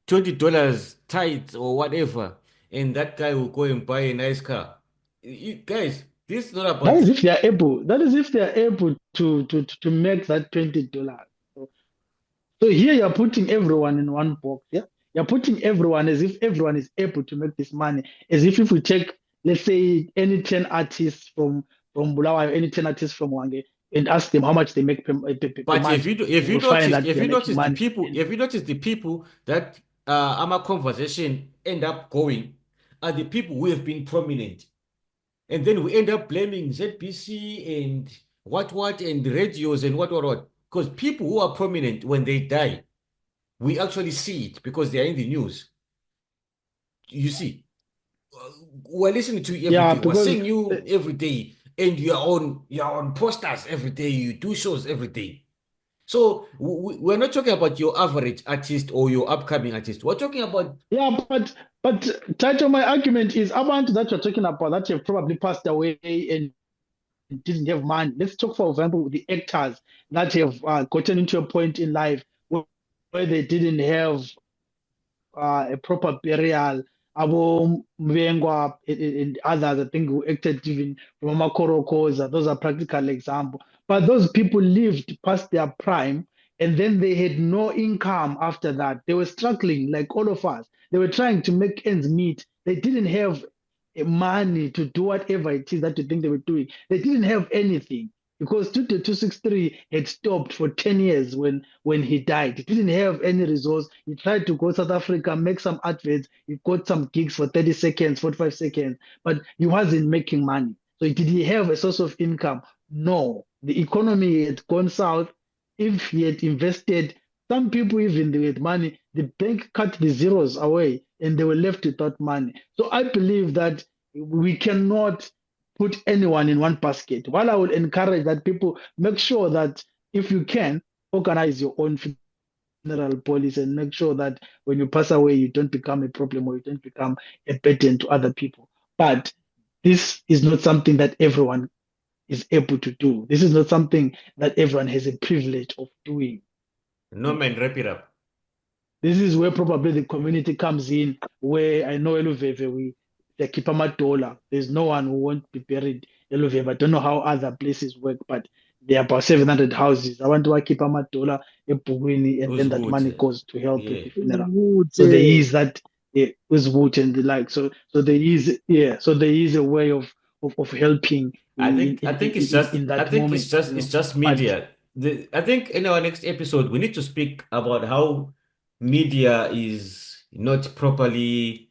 [SPEAKER 5] $20 tithe or whatever, and that guy will go and buy a nice car. Guys, this is not
[SPEAKER 6] that
[SPEAKER 5] about.
[SPEAKER 6] is if they are able. That is if they are able to make that $20. So here you're putting everyone in one box. Yeah, you're putting everyone as if everyone is able to make this money. As if we take, let's say, any 10 artists from Bulawayo, any 10 artists from Wange, and ask them how much they make per
[SPEAKER 5] But
[SPEAKER 6] month, you will find that
[SPEAKER 5] if
[SPEAKER 6] they're
[SPEAKER 5] you
[SPEAKER 6] making
[SPEAKER 5] notice the
[SPEAKER 6] money.
[SPEAKER 5] people, if you notice the people that our conversation end up going are the people who have been prominent. And then we end up blaming ZBC and what and radios and what. Because people who are prominent when they die, we actually see it because they are in the news. You see, we're listening to you every
[SPEAKER 6] Yeah,
[SPEAKER 5] day. We're
[SPEAKER 6] because
[SPEAKER 5] seeing you every day, and you're on posters every day. You do shows every day. So we're not talking about your average artist or your upcoming artist. We're talking about
[SPEAKER 6] yeah, but title my argument is abantu that you're talking about that have probably passed away and didn't have money. Let's talk, for example, the actors that have gotten into a point in life where they didn't have a proper burial. Abo Mvengwa and others, I think, who acted even from Makorokoza, those are practical examples. But those people lived past their prime and then they had no income after that. They were struggling like all of us. They were trying to make ends meet. They didn't have money to do whatever it is that you think they were doing. They didn't have anything because 263 had stopped for 10 years when he died. He didn't have any resource. He tried to go South Africa, make some adverts. He got some gigs for 30 seconds, 45 seconds, but he wasn't making money. So did he have a source of income? No. The economy had gone south. If he had invested, some people even with money, the bank cut the zeros away and they were left without money. So I believe that we cannot put anyone in one basket. While I would encourage that people make sure that if you can, organize your own funeral policy and make sure that when you pass away, you don't become a problem or you don't become a burden to other people. But this is not something that everyone is able to do. This is not something that everyone has a privilege of doing.
[SPEAKER 5] no man, wrap it up.
[SPEAKER 6] This is where probably the community comes in, where I know Eluveve, they keep a dollar. There's no one who won't be buried Eluveve. I don't know how other places work, but there are about 700 houses. I want to keep a dollar and
[SPEAKER 5] Who's
[SPEAKER 6] then that money
[SPEAKER 5] good?
[SPEAKER 6] goes to help with
[SPEAKER 5] Yeah.
[SPEAKER 6] the funeral.
[SPEAKER 4] Would,
[SPEAKER 6] So there is that with wood and the like. So there is so there is a way of helping
[SPEAKER 5] I think it's just
[SPEAKER 6] in that moment,
[SPEAKER 5] it's just
[SPEAKER 6] But
[SPEAKER 5] media. I think in our next episode we need to speak about how media is not properly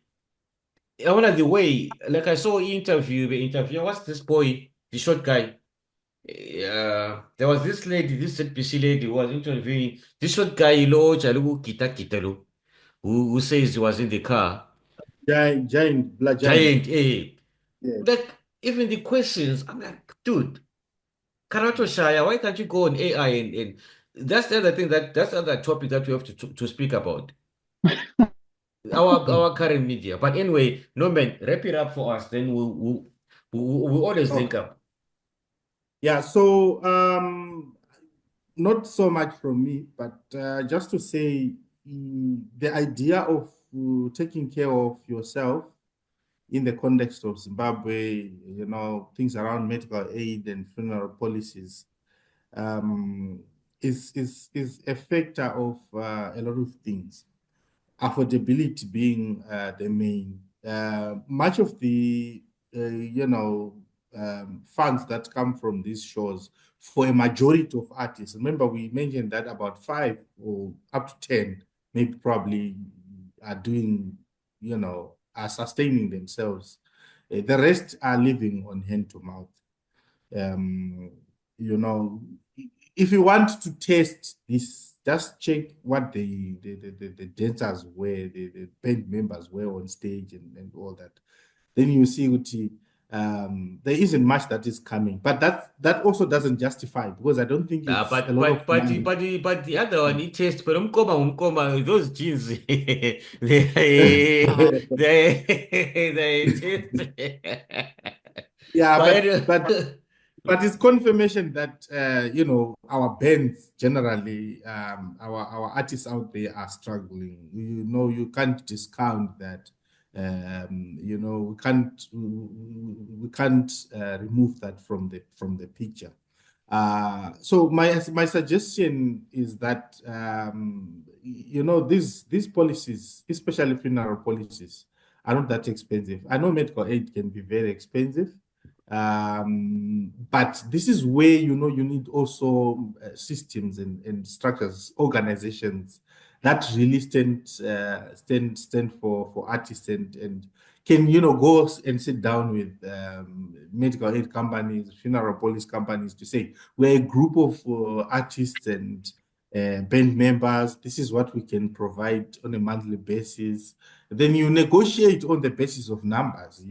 [SPEAKER 5] I wonder the way, like I saw the interview, what's this boy, the short guy? There was this lady, this ZPC lady who was interviewing this short guy, lo, Jalu, Kita, who says he was in the car.
[SPEAKER 2] Giant, black
[SPEAKER 5] Giant, eh?
[SPEAKER 2] Yeah.
[SPEAKER 5] Like, even the questions, I'm like, dude, Karato Shaya, why can't you go on AI and that's the other thing that's the other topic that we have to speak about. Our current media. But anyway, no man, wrap it up for us. Then we'll always link
[SPEAKER 2] Okay.
[SPEAKER 5] up.
[SPEAKER 2] Yeah. So not so much from me, but just to say the idea of taking care of yourself in the context of Zimbabwe, things around medical aid and funeral policies, um, is a factor of a lot of things. Affordability being the main. Much of the funds that come from these shows for a majority of artists. Remember, we mentioned that about 5 or up to 10, maybe probably are doing, are sustaining themselves. The rest are living on hand to mouth. Um, if you want to test this, just check what the dancers were, the band members were on stage and all that. Then you see there isn't much that is coming, but that also doesn't justify, because I don't think it's a
[SPEAKER 5] But
[SPEAKER 2] lot
[SPEAKER 5] but
[SPEAKER 2] of
[SPEAKER 5] but the,
[SPEAKER 2] money.
[SPEAKER 5] but the but the other one, it tastes but those jeans they they taste.
[SPEAKER 2] Yeah,
[SPEAKER 5] But
[SPEAKER 2] but it's confirmation that our bands generally, our artists out there are struggling. You can't discount that. We can't remove that from the picture. So my suggestion is that these policies, especially funeral policies, are not that expensive. I know medical aid can be very expensive, but this is where you need also systems and structures, organizations that really stand for artists and can go and sit down with medical aid companies, funeral police companies, to say we're a group of artists and band members. This is what we can provide on a monthly basis. Then you negotiate on the basis of numbers,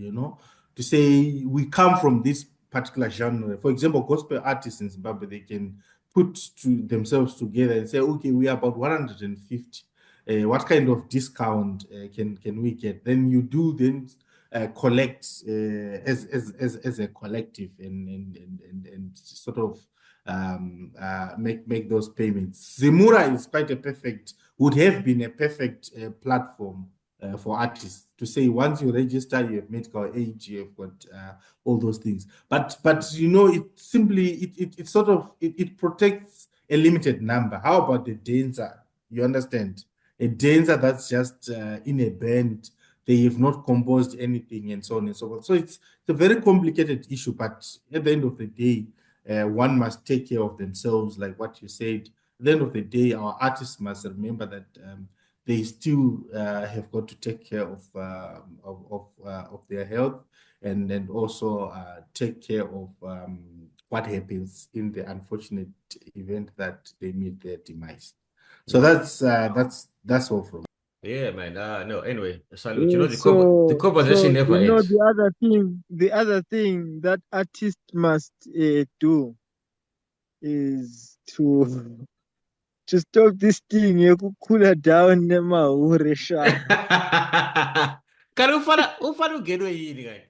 [SPEAKER 2] to say we come from this particular genre. For example, gospel artists in Zimbabwe, they can put themselves together and say, okay, we are about 150. What kind of discount can we get? Then you do collect as a collective and sort of make those payments. Zemura would have been a perfect platform for artists to say, once you register, you have medical aid, you have got all those things. But it simply it protects a limited number. How about the dancer? You understand? A dancer that's just in a band, they have not composed anything, and so on and so forth. So it's a very complicated issue, but at the end of the day, one must take care of themselves, like what you said. At the end of the day, our artists must remember that they still have got to take care of their health, and also take care of what happens in the unfortunate event that they meet their demise. So that's all from me.
[SPEAKER 5] yeah, man. No. Anyway, salute. The
[SPEAKER 4] So,
[SPEAKER 5] conversation never ends.
[SPEAKER 4] the other thing that artists must do is to stop this thing yekukula down nemahure sha.
[SPEAKER 5] Kana ufana ugenwe yini kani?